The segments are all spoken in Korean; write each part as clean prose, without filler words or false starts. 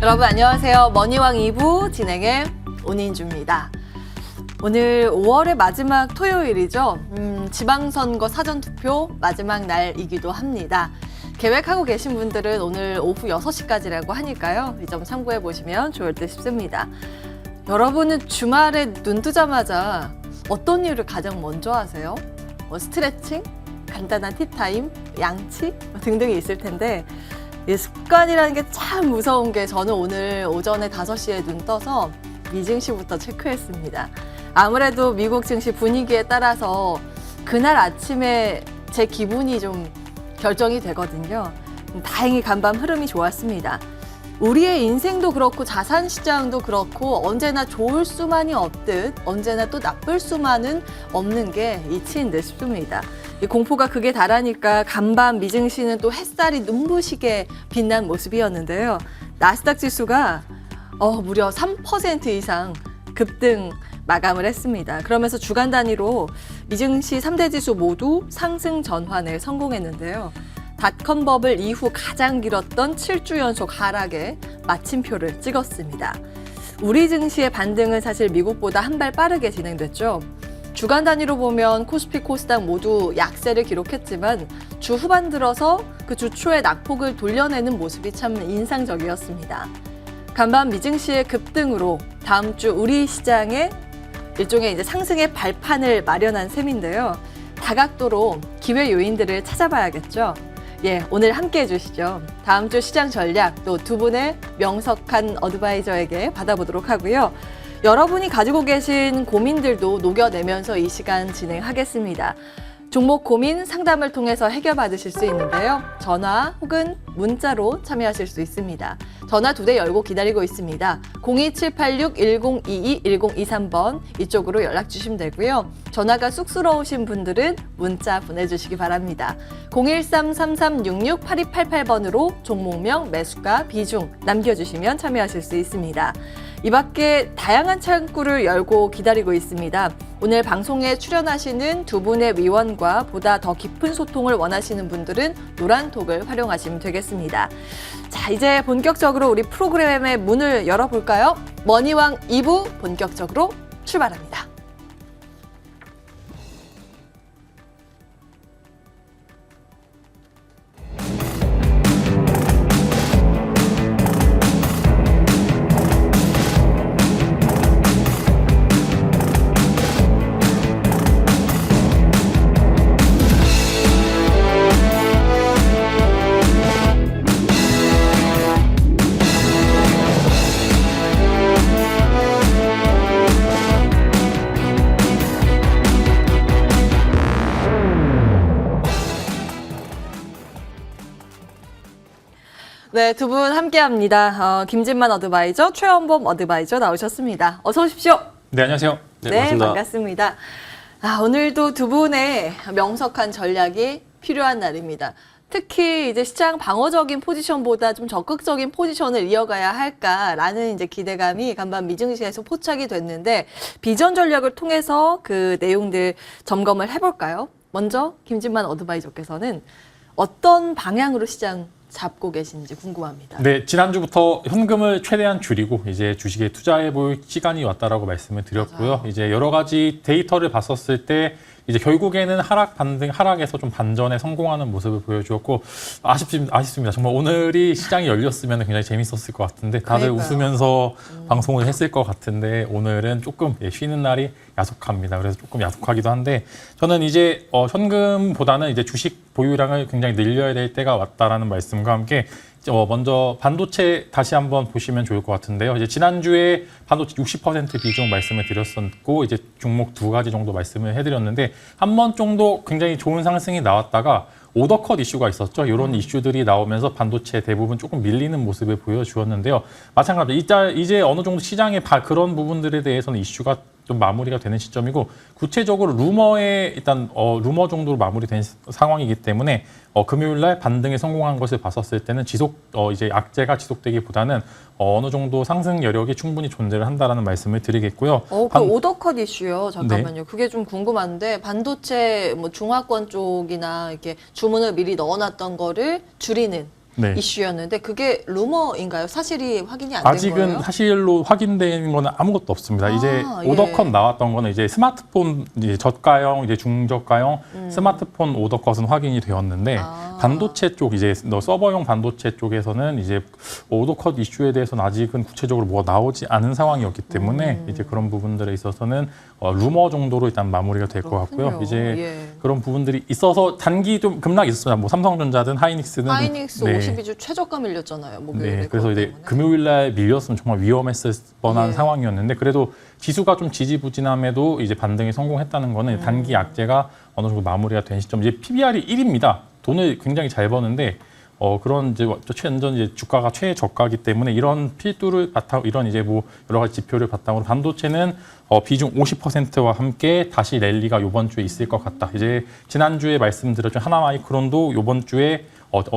여러분 안녕하세요. 머니왕 2부 진행의 온인주입니다. 오늘 5월의 마지막 토요일이죠. 지방선거 사전투표 마지막 날이기도 합니다. 계획하고 계신 분들은 오늘 오후 6시까지라고 하니까요. 이 점 참고해 보시면 좋을 듯 싶습니다. 여러분은 주말에 눈 뜨자마자 어떤 일을 가장 먼저 하세요? 스트레칭? 간단한 티타임? 양치? 등등이 있을 텐데 이 습관이라는 게 참 무서운 게 저는 오늘 오전에 5시에 눈 떠서 미 증시부터 체크했습니다. 아무래도 미국 증시 분위기에 따라서 그날 아침에 제 기분이 좀 결정이 되거든요. 다행히 간밤 흐름이 좋았습니다. 우리의 인생도 그렇고 자산시장도 그렇고 언제나 좋을 수만이 없듯 언제나 또 나쁠 수만은 없는 게 이치인 듯 싶습니다. 이 공포가 극에 달하니까 간밤 미증시는 또 햇살이 눈부시게 빛난 모습이었는데요. 나스닥 지수가 무려 3% 이상 급등 마감을 했습니다. 그러면서 주간 단위로 미증시 3대 지수 모두 상승 전환에 성공했는데요. 닷컴 버블 이후 가장 길었던 7주 연속 하락에 마침표를 찍었습니다. 우리 증시의 반등은 사실 미국보다 한 발 빠르게 진행됐죠. 주간 단위로 보면 코스피, 코스닥 모두 약세를 기록했지만 주 후반 들어서 그 주 초의 낙폭을 돌려내는 모습이 참 인상적이었습니다. 간밤 미증시의 급등으로 다음 주 우리 시장에 일종의 이제 상승의 발판을 마련한 셈인데요. 다각도로 기회 요인들을 찾아봐야겠죠. 오늘 함께 해주시죠. 다음 주 시장 전략 또 두 분의 명석한 어드바이저에게 받아보도록 하고요. 여러분이 가지고 계신 고민들도 녹여내면서 이 시간 진행하겠습니다. 종목 고민 상담을 통해서 해결받으실 수 있는데요. 전화 혹은 문자로 참여하실 수 있습니다. 전화 2대 열고 기다리고 있습니다. 02786-1022-1023번 이쪽으로 연락 주시면 되고요. 전화가 쑥스러우신 분들은 문자 보내주시기 바랍니다. 013-3366-8288번으로 종목명, 매수가, 비중 남겨주시면 참여하실 수 있습니다. 이 밖에 다양한 창구를 열고 기다리고 있습니다. 오늘 방송에 출연하시는 두 분의 위원과 보다 더 깊은 소통을 원하시는 분들은 노란톡을 활용하시면 되겠습니다. 자, 이제 본격적으로 우리 프로그램의 문을 열어볼까요? 머니왕 2부 본격적으로 출발합니다. 네, 두 분 함께합니다. 김진만 어드바이저, 최원범 어드바이저 나오셨습니다. 어서 오십시오. 네, 안녕하세요. 네, 반갑습니다. 오늘도 두 분의 명석한 전략이 필요한 날입니다. 특히 이제 시장 방어적인 포지션보다 좀 적극적인 포지션을 이어가야 할까라는 이제 기대감이 간밤 미증시에서 포착이 됐는데 비전 전략을 통해서 그 내용들 점검을 해볼까요? 먼저 김진만 어드바이저께서는 어떤 방향으로 시장 잡고 계신지 궁금합니다. 네, 지난주부터 현금을 최대한 줄이고 이제 주식에 투자해 볼 시간이 왔다라고 말씀을 드렸고요. 맞아요. 이제 여러 가지 데이터를 봤었을 때 이제 결국에는 하락에서 좀 반전에 성공하는 모습을 보여주었고 아쉽습니다. 정말 오늘이 시장이 열렸으면 굉장히 재밌었을 것 같은데 다들 그러니까요. 웃으면서 방송을 했을 것 같은데 오늘은 조금 쉬는 날이 야속합니다. 그래서 조금 야속하기도 한데 저는 이제 현금보다는 이제 주식 보유량을 굉장히 늘려야 될 때가 왔다라는 말씀과 함께 먼저 반도체 다시 한번 보시면 좋을 것 같은데요. 이제 지난주에 반도체 60% 비중 말씀을 드렸었고 이제 종목 2가지 정도 말씀을 해드렸는데 한 번 정도 굉장히 좋은 상승이 나왔다가 오더컷 이슈가 있었죠. 이런 이슈들이 나오면서 반도체 대부분 조금 밀리는 모습을 보여주었는데요. 마찬가지로 이제 어느 정도 시장의 그런 부분들에 대해서는 이슈가 좀 마무리가 되는 시점이고 구체적으로 루머에 일단 루머 정도로 마무리된 상황이기 때문에 금요일 날 반등에 성공한 것을 봤었을 때는 이제 악재가 지속되기보다는 어느 정도 상승 여력이 충분히 존재를 한다라는 말씀을 드리겠고요. 그 오더컷 이슈요. 잠깐만요. 네. 그게 좀 궁금한데 반도체 뭐 중화권 쪽이나 이렇게 주문을 미리 넣어놨던 거를 줄이는 네. 이슈였는데 그게 루머인가요? 사실이 확인이 안 된 아직은 거예요? 사실로 확인된 거는 아무것도 없습니다. 이제 예. 오더컷 나왔던 거는 이제 스마트폰 이제 저가형, 이제 중저가형 스마트폰 오더컷은 확인이 되었는데 반도체 쪽 이제 서버용 반도체 쪽에서는 이제 오더컷 이슈에 대해서는 아직은 구체적으로 뭐가 나오지 않은 상황이었기 때문에 이제 그런 부분들에 있어서는 루머 정도로 일단 마무리가 될 것 같고요. 그렇군요. 이제 예. 그런 부분들이 있어서 단기 좀 급락이 있었습니다. 뭐 삼성전자든 하이닉스든 하이닉스 네. 52주 최저가 밀렸잖아요. 목요일에. 네, 그래서 그것 이제 때문에. 금요일 날 밀렸으면 정말 위험했을 뻔한 예. 상황이었는데 그래도 지수가 좀 지지부진함에도 이제 반등에 성공했다는 거는 단기 약재가 어느 정도 마무리가 된 시점. 이제 PBR이 1입니다. 돈을 굉장히 잘 버는데 그런 이제 완전 이제 주가가 최저가이기 때문에 이런 필두를 바탕 이런 이제 뭐 여러 가지 지표를 바탕으로 반도체는 비중 50%와 함께 다시 랠리가 이번 주에 있을 것 같다. 이제 지난주에 말씀드렸죠. 하나마이크론도 이번 주에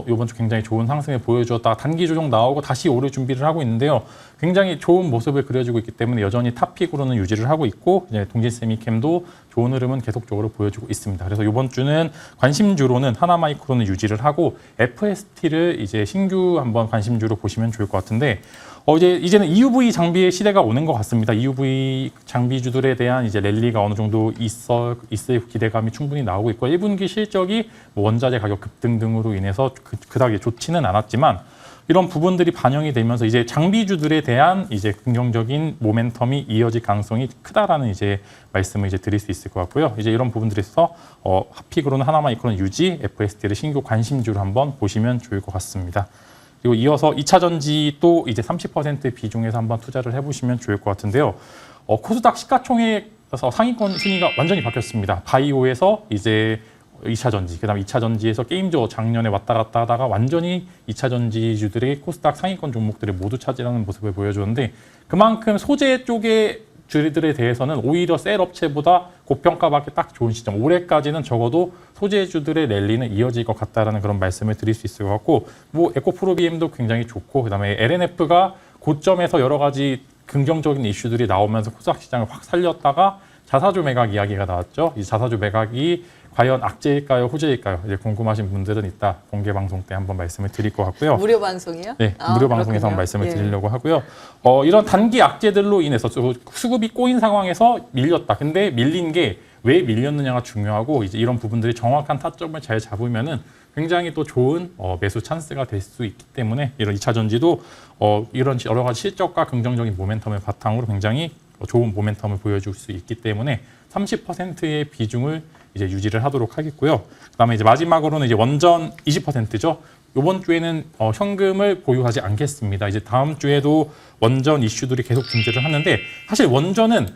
이번 주 굉장히 좋은 상승을 보여주었다가 단기 조정 나오고 다시 오를 준비를 하고 있는데요. 굉장히 좋은 모습을 그려주고 있기 때문에 여전히 탑픽으로는 유지를 하고 있고 이제 동진세미캠도 좋은 흐름은 계속적으로 보여주고 있습니다. 그래서 이번 주는 관심주로는 하나마이크론을 유지를 하고 FST를 이제 신규 한번 관심주로 보시면 좋을 것 같은데 이제는 EUV 장비의 시대가 오는 것 같습니다. EUV 장비주들에 대한 이제 랠리가 어느 정도 있을 기대감이 충분히 나오고 있고 1분기 실적이 뭐 원자재 가격 급등 등으로 인해서 그닥 좋지는 않았지만 이런 부분들이 반영이 되면서 이제 장비주들에 대한 이제 긍정적인 모멘텀이 이어질 가능성이 크다라는 이제 말씀을 이제 드릴 수 있을 것 같고요. 이제 이런 부분들에서 핫픽으로는 하나마이크론 유지, FST를 신규 관심주로 한번 보시면 좋을 것 같습니다. 그리고 이어서 2차 전지 또 이제 30% 비중에서 한번 투자를 해보시면 좋을 것 같은데요. 코스닥 시가총액에서 상위권 순위가 완전히 바뀌었습니다. 바이오에서 이제 2차 전지, 그다음에 2차 전지에서 게임주 작년에 왔다 갔다 하다가 완전히 2차 전지주들의 코스닥 상위권 종목들을 모두 차지하는 모습을 보여주는데 그만큼 소재 쪽의 주들에 대해서는 오히려 셀 업체보다 고평가받기 딱 좋은 시점. 올해까지는 적어도 소재주들의 랠리는 이어질 것 같다라는 그런 말씀을 드릴 수 있을 것 같고, 뭐 에코프로비엠도 굉장히 좋고, 그다음에 LNF가 고점에서 여러 가지 긍정적인 이슈들이 나오면서 코스닥 시장을 확 살렸다가 자사주 매각 이야기가 나왔죠. 이 자사주 매각이 과연 악재일까요, 호재일까요? 이제 궁금하신 분들은 이따 공개 방송 때 한번 말씀을 드릴 것 같고요. 무료 방송이요? 네, 무료 방송에서 한번 그렇군요. 말씀을 예. 드리려고 하고요. 이런 단기 악재들로 인해서 수급이 꼬인 상황에서 밀렸다. 근데 밀린 게 왜 밀렸느냐가 중요하고 이제 이런 부분들이 정확한 타점을 잘 잡으면은 굉장히 또 좋은 매수 찬스가 될 수 있기 때문에 이런 2차 전지도 이런 여러 가지 실적과 긍정적인 모멘텀을 바탕으로 굉장히 좋은 모멘텀을 보여줄 수 있기 때문에 30%의 비중을 이제 유지를 하도록 하겠고요. 그다음에 이제 마지막으로는 이제 원전 20%죠. 이번 주에는 현금을 보유하지 않겠습니다. 이제 다음 주에도 원전 이슈들이 계속 존재를 하는데 사실 원전은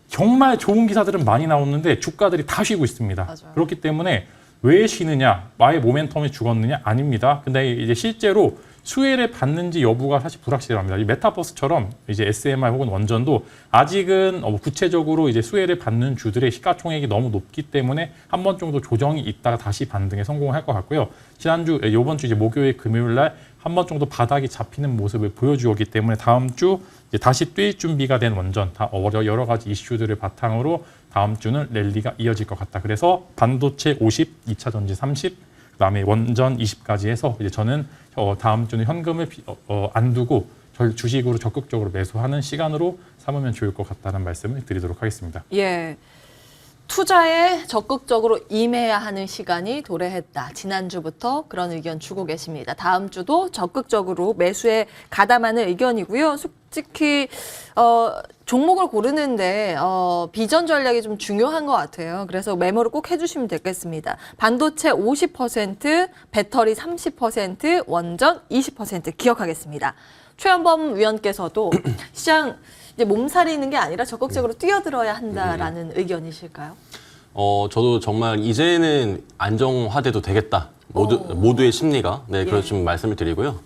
정말 좋은 기사들은 많이 나오는데 주가들이 다 쉬고 있습니다. 맞아요. 그렇기 때문에 왜 쉬느냐, 아예 모멘텀이 죽었느냐 아닙니다. 근데 이제 실제로 수혜를 받는지 여부가 사실 불확실합니다. 이 메타버스처럼 이제 SMR 혹은 원전도 아직은 구체적으로 이제 수혜를 받는 주들의 시가총액이 너무 높기 때문에 한 번 정도 조정이 있다가 다시 반등에 성공할 것 같고요. 이번 주 이제 목요일, 금요일 날 한 번 정도 바닥이 잡히는 모습을 보여주었기 때문에 다음 주 이제 다시 뛸 준비가 된 원전, 여러 가지 이슈들을 바탕으로 다음 주는 랠리가 이어질 것 같다. 그래서 반도체 50, 2차 전지 30, 그다음에 원전 20까지 해서 이제 저는 다음 주는 현금을 안 두고 주식으로 적극적으로 매수하는 시간으로 삼으면 좋을 것 같다는 말씀을 드리도록 하겠습니다. 예. 투자에 적극적으로 임해야 하는 시간이 도래했다. 지난주부터 그런 의견 주고 계십니다. 다음 주도 적극적으로 매수에 가담하는 의견이고요. 솔직히 종목을 고르는데 비전 전략이 좀 중요한 것 같아요. 그래서 메모를 꼭 해주시면 되겠습니다. 반도체 50%, 배터리 30%, 원전 20% 기억하겠습니다. 최현범 위원께서도 시장 이제 몸살이는 게 아니라 적극적으로 뛰어들어야 한다라는 의견이실까요? 저도 정말 이제는 안정화돼도 되겠다. 모두의 심리가. 네, 그렇게 좀 말씀을 드리고요.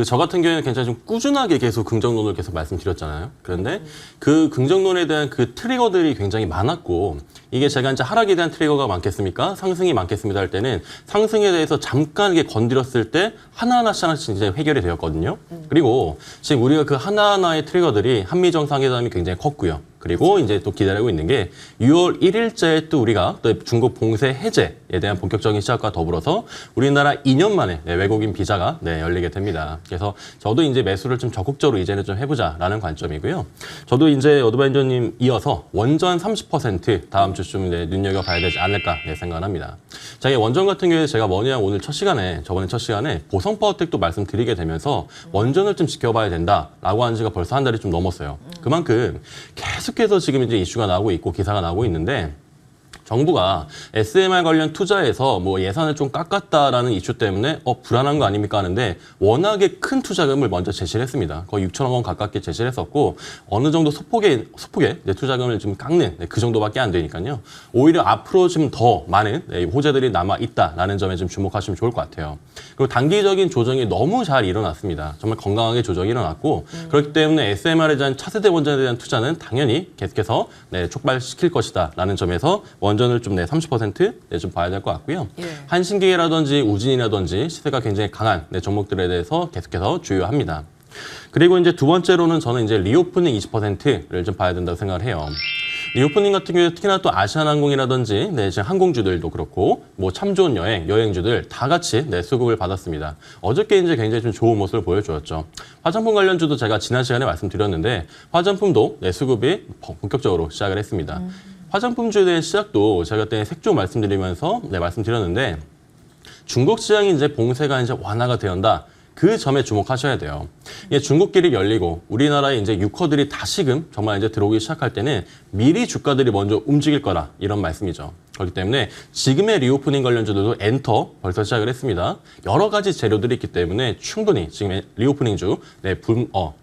저 같은 경우에는 굉장히 좀 꾸준하게 계속 긍정론을 계속 말씀드렸잖아요. 그런데 그 긍정론에 대한 그 트리거들이 굉장히 많았고, 이게 제가 이제 하락에 대한 트리거가 많겠습니까? 상승이 많겠습니다 할 때는 상승에 대해서 잠깐 이게 건드렸을 때 하나하나씩 이제 해결이 되었거든요. 그리고 지금 우리가 그 하나하나의 트리거들이 한미 정상회담이 굉장히 컸고요. 그리고 이제 또 기다리고 있는 게 6월 1일자에 또 우리가 또 중국 봉쇄 해제에 대한 본격적인 시작과 더불어서 우리나라 2년 만에 외국인 비자가 열리게 됩니다. 그래서 저도 이제 매수를 좀 적극적으로 이제는 좀 해보자라는 관점이고요. 저도 이제 어드바이저님 이어서 원전 30% 다음 주쯤 눈여겨봐야 되지 않을까 생각을 합니다. 자, 이 원전 같은 경우에 제가 뭐냐 오늘 저번에 첫 시간에 보성 파워텍도 말씀드리게 되면서 원전을 좀 지켜봐야 된다라고 한 지가 벌써 한 달이 좀 넘었어요. 그만큼 계속해서 지금 이제 이슈가 나오고 있고 기사가 나오고 있는데 정부가 SMR 관련 투자에서 뭐 예산을 좀 깎았다라는 이슈 때문에 불안한 거 아닙니까 하는데 워낙에 큰 투자금을 먼저 제시를 했습니다. 거의 6천억 원 가깝게 제시를 했었고 어느 정도 소폭의 투자금을 좀 깎는 그 정도밖에 안 되니까요. 오히려 앞으로 좀 더 많은 호재들이 남아 있다라는 점에 좀 주목하시면 좋을 것 같아요. 그리고 단기적인 조정이 너무 잘 일어났습니다. 정말 건강하게 조정이 일어났고 그렇기 때문에 SMR에 대한 차세대 원전에 대한 투자는 당연히 계속해서 촉발시킬 것이다라는 점에서 원전을 좀 30% 좀 봐야 될 것 같고요. 예. 한신기계라든지 우진이라든지 시세가 굉장히 강한 종목들에 대해서 계속해서 주요합니다. 그리고 이제 두 번째로는 저는 이제 리오프닝 20%를 좀 봐야 된다고 생각을 해요. 리오프닝 같은 경우에 특히나 또 아시아나항공이라든지 지금 항공주들도 그렇고 뭐 참 좋은 여행주들 다 같이 수급을 받았습니다. 어저께 이제 굉장히 좀 좋은 모습을 보여주었죠. 화장품 관련주도 제가 지난 시간에 말씀드렸는데 화장품도 수급이 본격적으로 시작을 했습니다. 화장품주에 대한 시작도 제가 그때 색조 말씀드리면서 말씀드렸는데 중국 시장이 이제 봉쇄가 이제 완화가 되었다. 그 점에 주목하셔야 돼요. 중국길이 열리고 우리나라에 이제 유커들이 다시금 정말 이제 들어오기 시작할 때는 미리 주가들이 먼저 움직일 거라 이런 말씀이죠. 그렇기 때문에 지금의 리오프닝 관련주들도 엔터 벌써 시작을 했습니다. 여러 가지 재료들이 있기 때문에 충분히 지금의 리오프닝주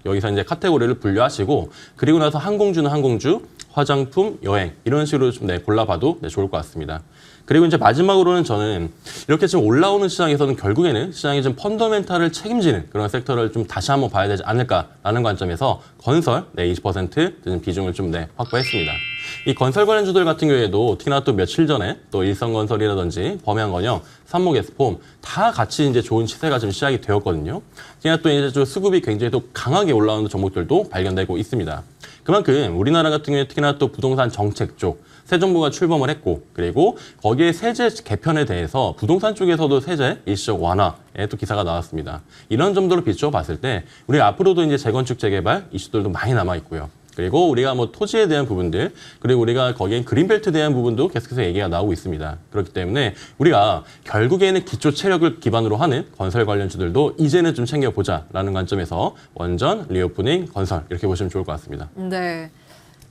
여기서 이제 카테고리를 분류하시고 그리고 나서 항공주는 항공주, 화장품, 여행 이런 식으로 좀 골라봐도 좋을 것 같습니다. 그리고 이제 마지막으로는 저는 이렇게 지금 올라오는 시장에서는 결국에는 시장이 좀 펀더멘탈을 책임지는 그런 섹터를 좀 다시 한번 봐야 되지 않을까라는 관점에서 건설 20% 비중을 좀 확보했습니다. 이 건설 관련주들 같은 경우에도 특히나 또 며칠 전에 또 일성건설이라든지 범양건영, 삼목에스폼 다 같이 이제 좋은 시세가 좀 시작이 되었거든요. 특히나 또 이제 좀 수급이 굉장히 또 강하게 올라오는 종목들도 발견되고 있습니다. 그만큼 우리나라 같은 경우에 특히나 또 부동산 정책 쪽 새 정부가 출범을 했고 그리고 거기에 세제 개편에 대해서 부동산 쪽에서도 세제 일시적 완화에 또 기사가 나왔습니다. 이런 점들로 비추어 봤을 때 우리 앞으로도 이제 재건축 재개발 이슈들도 많이 남아 있고요. 그리고 우리가 뭐 토지에 대한 부분들 그리고 우리가 거기에 그린벨트에 대한 부분도 계속해서 얘기가 나오고 있습니다. 그렇기 때문에 우리가 결국에는 기초 체력을 기반으로 하는 건설 관련주들도 이제는 좀 챙겨보자라는 관점에서 원전, 리오프닝, 건설 이렇게 보시면 좋을 것 같습니다. 네,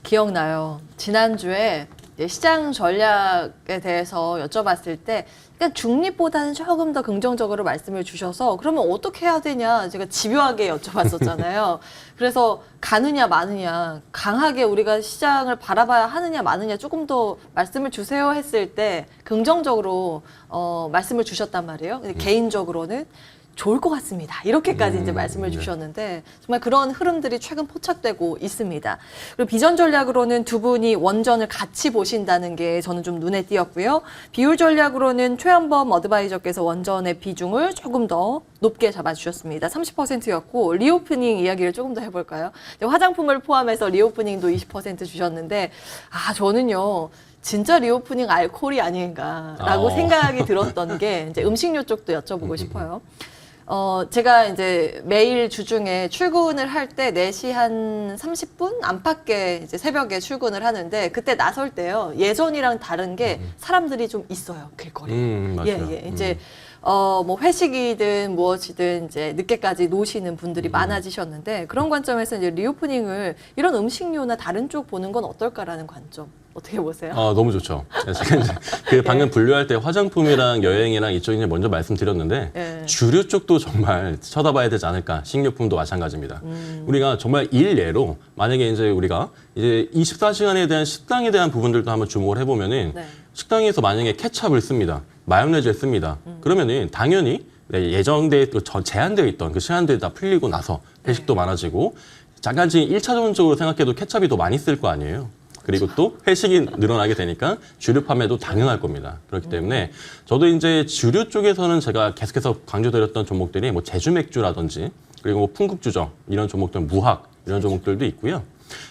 기억나요. 지난주에 시장 전략에 대해서 여쭤봤을 때 그러니까 중립보다는 조금 더 긍정적으로 말씀을 주셔서 그러면 어떻게 해야 되냐 제가 집요하게 여쭤봤었잖아요. 그래서 가느냐 마느냐 강하게 우리가 시장을 바라봐야 하느냐 마느냐 조금 더 말씀을 주세요 했을 때 긍정적으로 말씀을 주셨단 말이에요. 근데 개인적으로는 좋을 것 같습니다. 이렇게까지 이제 말씀을 주셨는데 정말 그런 흐름들이 최근 포착되고 있습니다. 그리고 비전 전략으로는 두 분이 원전을 같이 보신다는 게 저는 좀 눈에 띄었고요. 비율 전략으로는 최한범 어드바이저께서 원전의 비중을 조금 더 높게 잡아주셨습니다. 30%였고 리오프닝 이야기를 조금 더 해볼까요? 화장품을 포함해서 리오프닝도 20% 주셨는데 저는요. 진짜 리오프닝 알코올이 아닌가라고 생각이 들었던 게 이제 음식료 쪽도 여쭤보고 싶어요. 제가 이제 매일 주중에 출근을 할 때 4시 한 30분 안팎에 이제 새벽에 출근을 하는데 그때 나설 때요. 예전이랑 다른 게 사람들이 좀 있어요. 길거리에. 맞아요. 이제 뭐 회식이든 무엇이든 이제 늦게까지 노시는 분들이 많아지셨는데 그런 관점에서 이제 리오프닝을 이런 음식료나 다른 쪽 보는 건 어떨까라는 관점. 어떻게 보세요? 너무 좋죠. 제가 이제 방금 분류할 때 화장품이랑 여행이랑 이쪽이 먼저 말씀드렸는데 주류 쪽도 정말 쳐다봐야 되지 않을까. 식료품도 마찬가지입니다. 우리가 정말 일례로 만약에 이제 우리가 이제 24시간에 대한 식당에 대한 부분들도 한번 주목을 해보면은 식당에서 만약에 케찹을 씁니다. 마요네즈를 씁니다. 그러면은 당연히 제한되어 있던 그 시간들이 다 풀리고 나서 회식도 많아지고 잠깐 지금 1차적으로 생각해도 케찹이 더 많이 쓸 거 아니에요. 그리고 또 회식이 늘어나게 되니까 주류 판매도 당연할 겁니다. 그렇기 때문에 저도 이제 주류 쪽에서는 제가 계속해서 강조드렸던 종목들이 뭐 제주 맥주라든지 그리고 뭐 풍국주정 이런 종목들, 무학 이런 종목들도 있고요.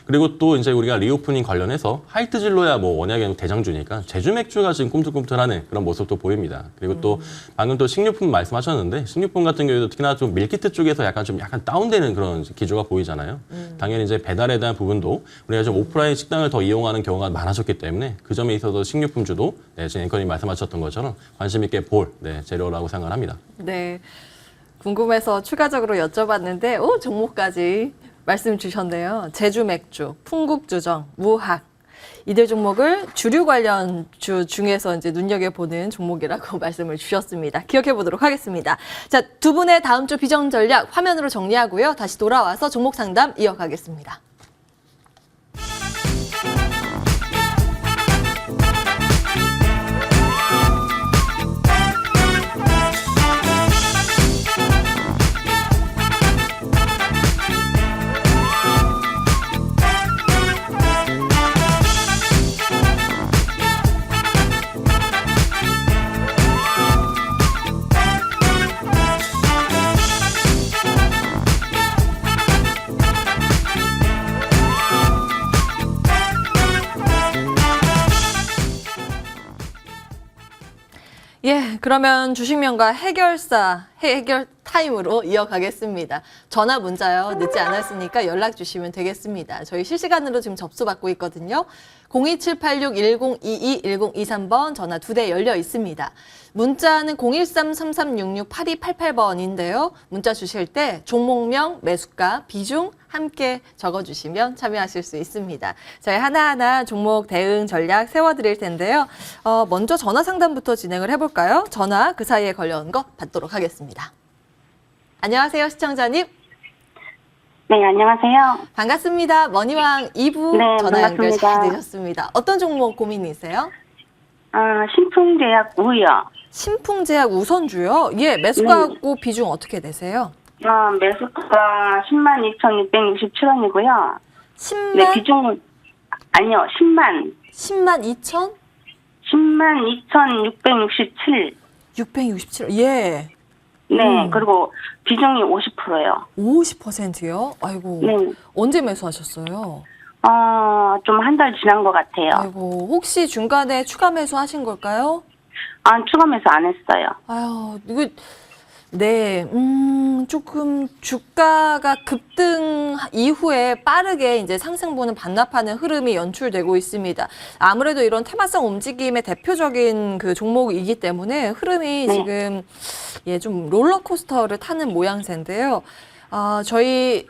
그리고 또 이제 우리가 리오프닝 관련해서 하이트진로야 뭐 워낙에 대장주니까 제주 맥주가 지금 꿈틀꿈틀하는 그런 모습도 보입니다. 그리고 또 방금 또 식료품 말씀하셨는데 식료품 같은 경우에도 특히나 좀 밀키트 쪽에서 약간 다운되는 그런 기조가 보이잖아요. 당연히 이제 배달에 대한 부분도 우리가 좀 오프라인 식당을 더 이용하는 경우가 많아졌기 때문에 그 점에 있어서 식료품주도 지금 앵커님 말씀하셨던 것처럼 관심 있게 볼 재료라고 생각합니다. 네. 궁금해서 추가적으로 여쭤봤는데, 종목까지 말씀 주셨네요. 제주 맥주, 풍국주정, 무학. 이들 종목을 주류 관련주 중에서 이제 눈여겨보는 종목이라고 말씀을 주셨습니다. 기억해 보도록 하겠습니다. 자, 두 분의 다음 주 비전 전략 화면으로 정리하고요. 다시 돌아와서 종목 상담 이어가겠습니다. 예, 그러면 주식명가 해결 타임으로 이어가겠습니다. 전화 문자요. 늦지 않았으니까 연락 주시면 되겠습니다. 저희 실시간으로 지금 접수받고 있거든요. 02786-1022, 1023번 전화 2대 열려 있습니다. 문자는 013-3366-8288번인데요. 문자 주실 때 종목명, 매수가, 비중 함께 적어주시면 참여하실 수 있습니다. 저희 하나하나 종목 대응 전략 세워드릴 텐데요. 먼저 전화 상담부터 진행을 해볼까요? 전화 그 사이에 걸려온 것 받도록 하겠습니다. 안녕하세요, 시청자님. 네, 안녕하세요. 반갑습니다. 머니왕 2부 네, 전화 연결 잘 반갑습니다. 되셨습니다. 어떤 종목 고민이세요? 신풍제약 우요. 신풍제약 우선주요? 예, 매수가하고 비중 어떻게 되세요? 매수가 102,667원이고요. 10만? 네, 비중은, 아니요, 10만 2천? 102,667. 667. 예. 네, 그리고 비중이 50%예요. 50%요? 아이고. 네. 언제 매수하셨어요? 좀 한 달 지난 것 같아요. 아이고. 혹시 중간에 추가 매수하신 걸까요? 추가 매수 안 했어요. 아유, 이거 네, 조금 주가가 급등 이후에 빠르게 이제 상승분을 반납하는 흐름이 연출되고 있습니다. 아무래도 이런 테마성 움직임의 대표적인 그 종목이기 때문에 흐름이 네. 지금 좀 롤러코스터를 타는 모양새인데요. 저희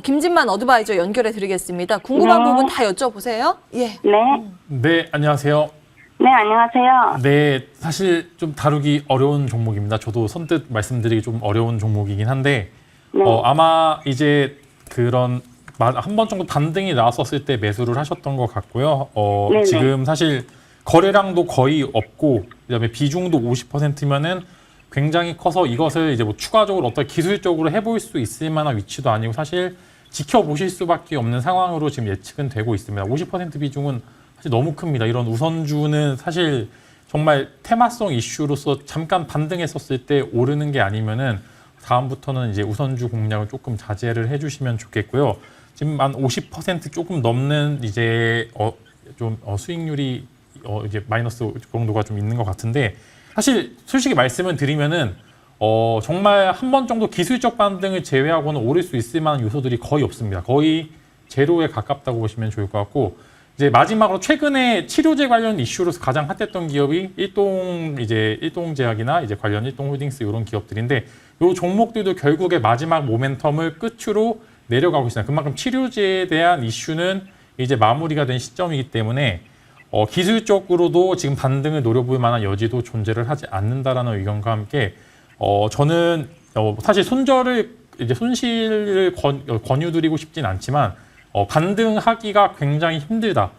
김진만 어드바이저 연결해 드리겠습니다. 궁금한 네. 부분 다 여쭤보세요. 예. 네. 네, 안녕하세요. 네, 안녕하세요. 네, 사실 좀 다루기 어려운 종목입니다. 저도 선뜻 말씀드리기 좀 어려운 종목이긴 한데 네. 아마 이제 그런 한 번 정도 반등이 나왔었을 때 매수를 하셨던 것 같고요. 네네. 지금 사실 거래량도 거의 없고 그다음에 비중도 50%면은 굉장히 커서 이것을 이제 뭐 추가적으로 어떤 기술적으로 해볼 수 있을 만한 위치도 아니고 사실 지켜보실 수밖에 없는 상황으로 지금 예측은 되고 있습니다. 50% 비중은 사실 너무 큽니다. 이런 우선주는 사실 정말 테마성 이슈로서 잠깐 반등했었을 때 오르는 게 아니면은 다음부터는 이제 우선주 공략을 조금 자제를 해주시면 좋겠고요. 지금 한 50% 조금 넘는 이제 수익률이 이제 마이너스 정도가 좀 있는 것 같은데 사실 솔직히 말씀을 드리면은 정말 한 번 정도 기술적 반등을 제외하고는 오를 수 있을 만한 요소들이 거의 없습니다. 거의 제로에 가깝다고 보시면 좋을 것 같고. 이제 마지막으로 최근에 치료제 관련 이슈로서 가장 핫했던 기업이 일동제약이나 이제 관련 일동홀딩스 이런 기업들인데 이 종목들도 결국에 마지막 모멘텀을 끝으로 내려가고 있습니다. 그만큼 치료제에 대한 이슈는 이제 마무리가 된 시점이기 때문에 기술적으로도 지금 반등을 노려볼 만한 여지도 존재를 하지 않는다라는 의견과 함께 저는 사실 손실을 권유드리고 싶진 않지만 반등하기가 굉장히 힘들다.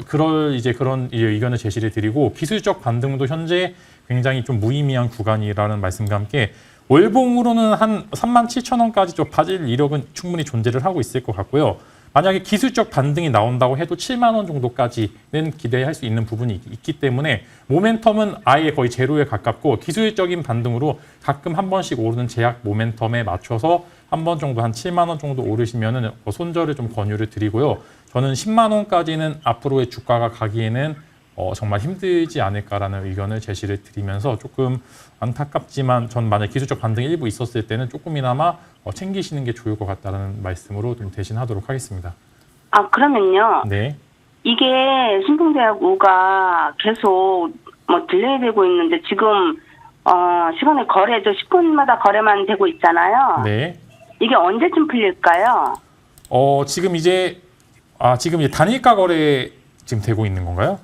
그런 의견을 제시를 드리고 기술적 반등도 현재 굉장히 좀 무의미한 구간이라는 말씀과 함께 월봉으로는 한 37,000원까지 좀 빠질 이력은 충분히 존재를 하고 있을 것 같고요. 만약에 기술적 반등이 나온다고 해도 7만 원 정도까지는 기대할 수 있는 부분이 있기 때문에 모멘텀은 아예 거의 제로에 가깝고 기술적인 반등으로 가끔 한 번씩 오르는 제약 모멘텀에 맞춰서 한 번 정도 한 7만 원 정도 오르시면은 손절을 좀 권유를 드리고요. 저는 10만 원까지는 앞으로의 주가가 가기에는 정말 힘들지 않을까라는 의견을 제시를 드리면서 조금 안타깝지만 전 만약 기술적 반등이 일부 있었을 때는 조금이나마 챙기시는 게 좋을 것 같다는 말씀으로 좀 대신하도록 하겠습니다. 아, 그러면요. 네. 이게 신풍제약우가 계속 뭐 딜레이 되고 있는데 지금 시간에 거래, 10분마다 거래만 되고 있잖아요. 네. 이게 언제쯤 풀릴까요? 지금 이제 단일가 거래 지금 되고 있는 건가요?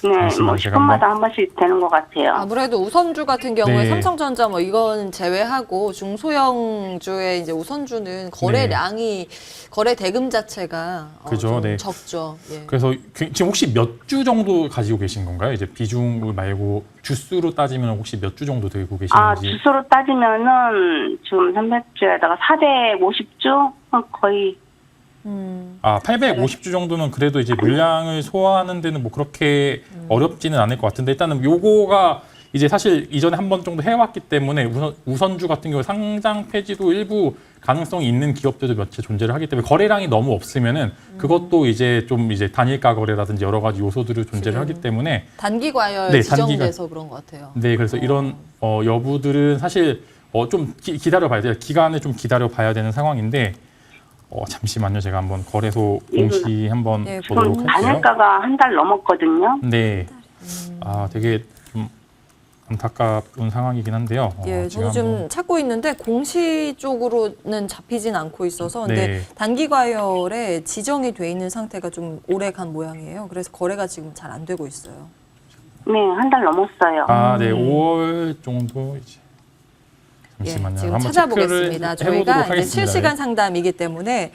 네, 잠시만요, 뭐 제가 10분마다 한 번씩 되는 것 같아요. 아무래도 우선주 같은 경우에 네. 삼성전자 뭐 이건 제외하고 중소형주의 이제 우선주는 거래량이 거래 대금 자체가 그죠, 좀 네. 적죠. 예. 그래서 지금 혹시 몇 주 정도 가지고 계신 건가요? 이제 비중을 말고 주수로 따지면 혹시 몇 주 정도 들고 아, 계시는지? 주소로 따지면은 지금 300주에다가 450주? 거의 850주 정도면 그래도 이제 물량을 소화하는 데는 뭐 그렇게 어렵지는 않을 것 같은데 일단은 요거가 이제 사실 이전에 한 번 정도 해왔기 때문에 우선주 같은 경우 상장 폐지도 일부 가능성이 있는 기업들도 몇 채 존재를 하기 때문에 거래량이 너무 없으면은 그것도 이제 좀 이제 단일가 거래라든지 여러 가지 요소들을 존재를 하기 때문에 단기 과열 네, 지정돼서 그런 것 같아요. 네, 그래서 이런 여부들은 사실 좀 기다려 봐야 돼요. 기간을 좀 기다려 봐야 되는 상황인데 잠시만요. 제가 한번 거래소 공시 한번 예, 보도록 지금 할게요. 단일가가 한 달 넘었거든요. 네. 되게 좀 안타까운 상황이긴 한데요. 예, 제가 저도 지금 한번- 찾고 있는데 공시 쪽으로는 잡히진 않고 있어서 근데 네. 단기 과열에 지정이 돼 있는 상태가 좀 오래 간 모양이에요. 그래서 거래가 지금 잘 안 되고 있어요. 네, 한 달 넘었어요. 네, 5월 정도 이제 잠시만요. 예, 지금 한번 찾아보겠습니다. 체크를 해보도록 저희가 이제 하겠습니다. 실시간 상담이기 때문에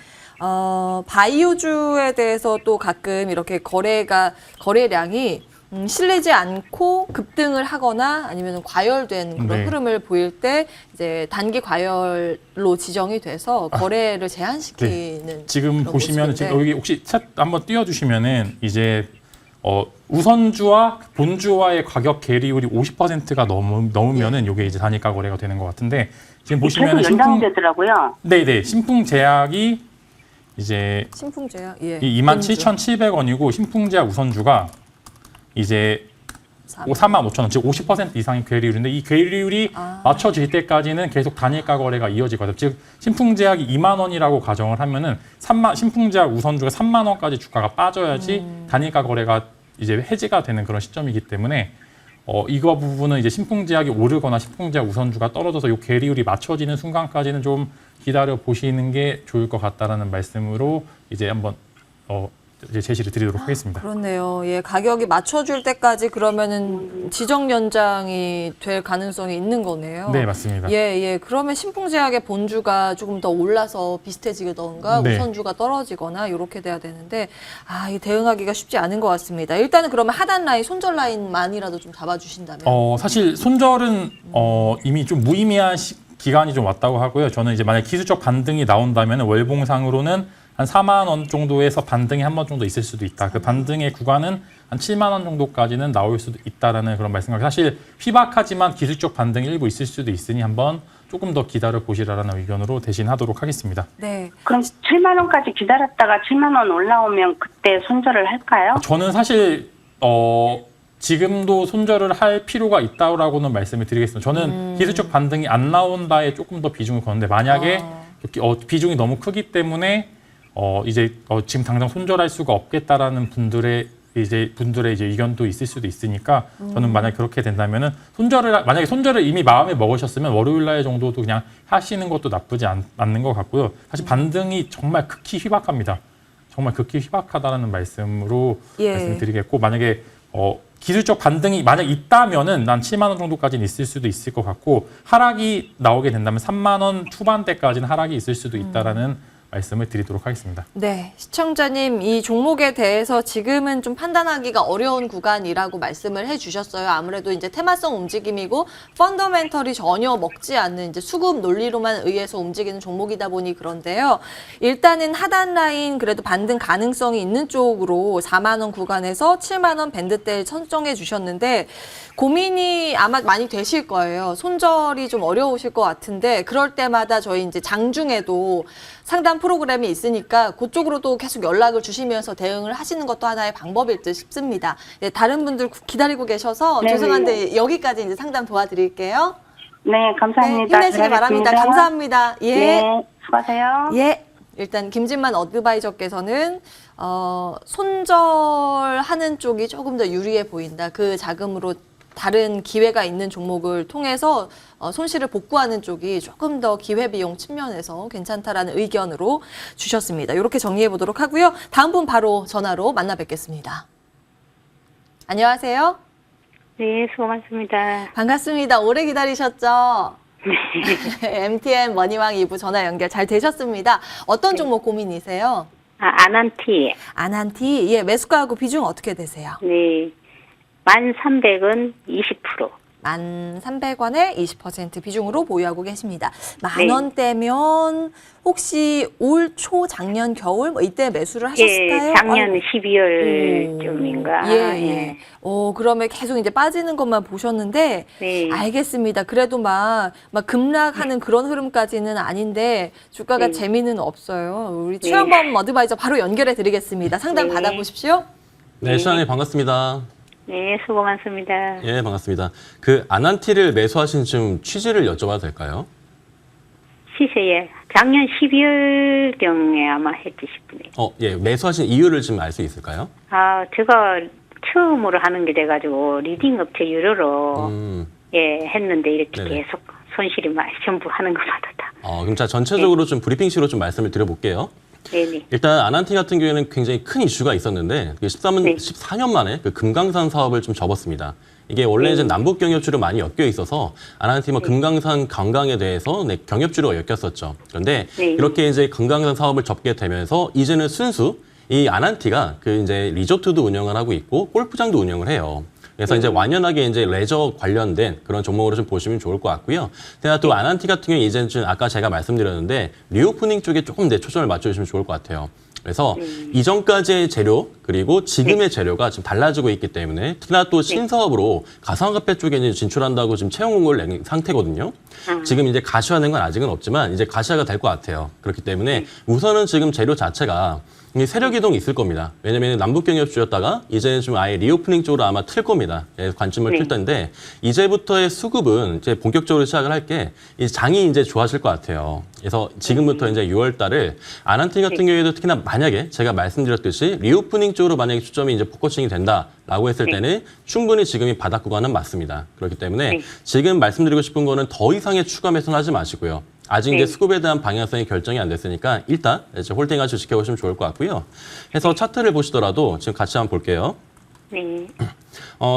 바이오주에 대해서 또 가끔 이렇게 거래량이 실리지 않고 급등을 하거나 아니면 과열된 그런 네. 흐름을 보일 때 이제 단기 과열로 지정이 돼서 거래를 제한시키는 지금 그런 보시면 모습인데. 지금 여기 혹시 챗 한번 띄워주시면은 이제 우선주와 본주와의 가격 계리율이 50%가 넘으면은 이게 이제 단일가 거래가 되는 것 같은데 지금 보시면은 계속 연장되더라고요. 네네 신풍제약이 이제 신풍제약 예. 27,700원이고 신풍제약 우선주가 이제 45,000원, 즉 50% 이상의 괴리율인데 이 괴리율이 맞춰질 때까지는 계속 단일가 거래가 이어지거든요. 즉 신풍제약이 2만 원이라고 가정을 하면은 신풍제약 우선주가 3만 원까지 주가가 빠져야지 단일가 거래가 이제 해지가 되는 그런 시점이기 때문에 이거 부분은 이제 신풍제약이 오르거나 신풍제약 우선주가 떨어져서 이 괴리율이 맞춰지는 순간까지는 좀 기다려 보시는 게 좋을 것 같다라는 말씀으로 이제 한번 이제 제시를 드리도록 하겠습니다. 그렇네요. 예, 가격이 맞춰줄 때까지 그러면은 지정 연장이 될 가능성이 있는 거네요. 네, 맞습니다. 예. 그러면 신풍제약의 본주가 조금 더 올라서 비슷해지던가 네. 우선주가 떨어지거나 이렇게 돼야 되는데 이 대응하기가 쉽지 않은 것 같습니다. 일단은 그러면 하단 라인, 손절 라인만이라도 좀 잡아주신다면. 사실 손절은 이미 좀 무의미한 기간이 좀 왔다고 하고요. 저는 이제 만약 기술적 반등이 나온다면 월봉상으로는 한 4만 원 정도에서 반등이 한 번 정도 있을 수도 있다. 그 반등의 구간은 한 7만 원 정도까지는 나올 수도 있다라는 그런 말씀을 사실 희박하지만 기술적 반등이 일부 있을 수도 있으니 한번 조금 더 기다려 보시라는 의견으로 대신하도록 하겠습니다. 네. 그럼 7만 원까지 기다렸다가 7만 원 올라오면 그때 손절을 할까요? 저는 사실 지금도 손절을 할 필요가 있다고는 말씀을 드리겠습니다. 저는 기술적 반등이 안 나온다에 조금 더 비중을 거는데 만약에 비중이 너무 크기 때문에 이제 지금 당장 손절할 수가 없겠다라는 분들의 이제 의견도 있을 수도 있으니까 저는 만약 그렇게 된다면은 만약에 손절을 이미 마음에 먹으셨으면 월요일 날 정도도 그냥 하시는 것도 나쁘지 않는 것 같고요. 사실 반등이 정말 극히 희박합니다. 정말 극히 희박하다라는 말씀으로 말씀드리겠고 만약에 기술적 반등이 만약 있다면은 난 7만 원 정도까지는 있을 수도 있을 것 같고 하락이 나오게 된다면 3만 원 초반대까지는 하락이 있을 수도 있다라는 말씀을 드리도록 하겠습니다. 네, 시청자님 이 종목에 대해서 지금은 좀 판단하기가 어려운 구간이라고 말씀을 해주셨어요. 아무래도 이제 테마성 움직임이고 펀더멘털이 전혀 먹지 않는 이제 수급 논리로만 의해서 움직이는 종목이다 보니 그런데요. 일단은 하단 라인 그래도 반등 가능성이 있는 쪽으로 4만 원 구간에서 7만 원 밴드대를 선정해 주셨는데 고민이 아마 많이 되실 거예요. 손절이 좀 어려우실 것 같은데 그럴 때마다 저희 이제 장중에도 상담 프로그램이 있으니까 그쪽으로도 계속 연락을 주시면서 대응을 하시는 것도 하나의 방법일 듯 싶습니다. 네, 다른 분들 기다리고 계셔서 네, 죄송한데 여기까지 이제 상담 도와드릴게요. 네, 감사합니다. 네, 힘내시기 바랍니다. 감사합니다. 예. 네, 수고하세요. 예. 일단 김진만 어드바이저께서는 손절하는 쪽이 조금 더 유리해 보인다. 그 자금으로 다른 기회가 있는 종목을 통해서 손실을 복구하는 쪽이 조금 더 기회비용 측면에서 괜찮다라는 의견으로 주셨습니다. 이렇게 정리해 보도록 하고요. 다음 분 바로 전화로 만나 뵙겠습니다. 안녕하세요. 네, 수고 많습니다. 반갑습니다. 오래 기다리셨죠? 네. MTN 머니왕 2부 전화 연결 잘 되셨습니다. 어떤 종목 고민이세요? 아난티. 아난티, 예, 매수가하고 비중 어떻게 되세요? 네. 1,300원 20%. 1,300원에 20% 비중으로 보유하고 계십니다. 만 네. 원대면 혹시 올 초, 작년 겨울 뭐 이때 매수를 하셨을까요? 예, 작년 아이고. 12월쯤인가. 예. 그러면 계속 이제 빠지는 것만 보셨는데, 네. 알겠습니다. 그래도 막 급락하는 그런 흐름까지는 아닌데, 주가가 네. 재미는 없어요. 우리 네. 최영범 어드바이저 바로 연결해 드리겠습니다. 상담 네. 받아보십시오. 네, 시장님 반갑습니다. 네, 수고 많습니다. 예, 반갑습니다. 그 아난티를 매수하신 좀 취지를 여쭤봐도 될까요? 시세에 작년 12월경에 아마 했지 싶네요. 예, 매수하신 이유를 좀 알 수 있을까요? 제가 처음으로 하는 게 돼가지고 리딩 업체 유료로 예 했는데 이렇게 네네. 계속 손실이 많이 전부 하는 것마다 다. 그럼 자 전체적으로 좀 브리핑식으로 좀 말씀을 드려볼게요. 네네. 일단 아난티 같은 경우에는 굉장히 큰 이슈가 있었는데 네. 14년 만에 그 금강산 사업을 좀 접었습니다. 이게 원래 이제 남북 경협주로 많이 엮여 있어서 아난티 뭐 금강산 관광에 대해서 경협주로 엮였었죠. 그런데 네. 이렇게 이제 금강산 사업을 접게 되면서 이제는 순수 이 아난티가 그 이제 리조트도 운영을 하고 있고 골프장도 운영을 해요. 그래서 이제 완연하게 이제 레저 관련된 그런 종목으로 좀 보시면 좋을 것 같고요. 제가 또 아난티 같은 경우에 이제는 좀 아까 제가 말씀드렸는데 리오프닝 쪽에 조금 초점을 맞춰주시면 좋을 것 같아요. 그래서 이전까지의 재료 그리고 지금의 재료가 지금 달라지고 있기 때문에 특히나 또 신사업으로 가상화폐 쪽에 이제 진출한다고 지금 채용 공고를 낸 상태거든요. 지금 이제 가시화된 건 아직은 없지만 이제 가시화가 될 것 같아요. 그렇기 때문에 우선은 지금 재료 자체가 세력 이동이 있을 겁니다. 왜냐면 남북 경협주였다가 이제는 좀 아예 리오프닝 쪽으로 아마 틀 겁니다. 관점을 틀 텐데 이제부터의 수급은 이제 본격적으로 시작을 할 게 장이 이제 좋아질 것 같아요. 그래서 지금부터 이제 6월 달을 아난티 같은 경우에도 특히나 만약에 제가 말씀드렸듯이 리오프닝 쪽으로 만약에 초점이 이제 포커싱이 된다라고 했을 때는 충분히 지금이 바닥 구간은 맞습니다. 그렇기 때문에 지금 말씀드리고 싶은 거는 더 이상의 추가 매수는 하지 마시고요. 아직 이제 수급에 대한 방향성이 결정이 안 됐으니까 일단 이제 홀딩하시고 지켜보시면 좋을 것 같고요. 해서 차트를 보시더라도 지금 같이 한번 볼게요. 네.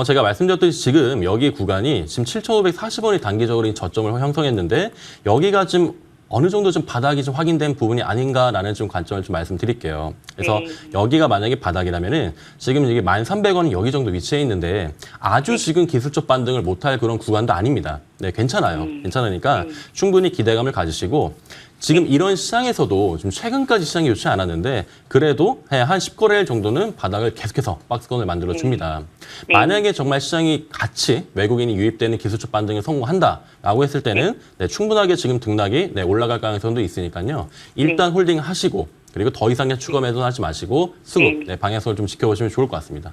제가 말씀드렸듯이 지금 여기 구간이 지금 7,540원이 단기적으로 저점을 형성했는데 여기가 지금 어느 정도 좀 바닥이 좀 확인된 부분이 아닌가라는 좀 관점을 좀 말씀드릴게요. 그래서 여기가 만약에 바닥이라면은 지금 이게 1,300원이 여기 정도 위치해 있는데 아주 지금 기술적 반등을 못할 그런 구간도 아닙니다. 네, 괜찮아요. 괜찮으니까 충분히 기대감을 가지시고 지금 이런 시장에서도 좀 최근까지 시장이 좋지 않았는데 그래도 한 10거래일 정도는 바닥을 계속해서 박스권을 만들어 줍니다. 만약에 정말 시장이 같이 외국인이 유입되는 기술적 반등에 성공한다라고 했을 때는 충분하게 지금 등락이 올라갈 가능성도 있으니까요. 일단 홀딩 하시고 그리고 더 이상의 추가 매도는 하지 마시고 수급 방향성을 좀 지켜보시면 좋을 것 같습니다.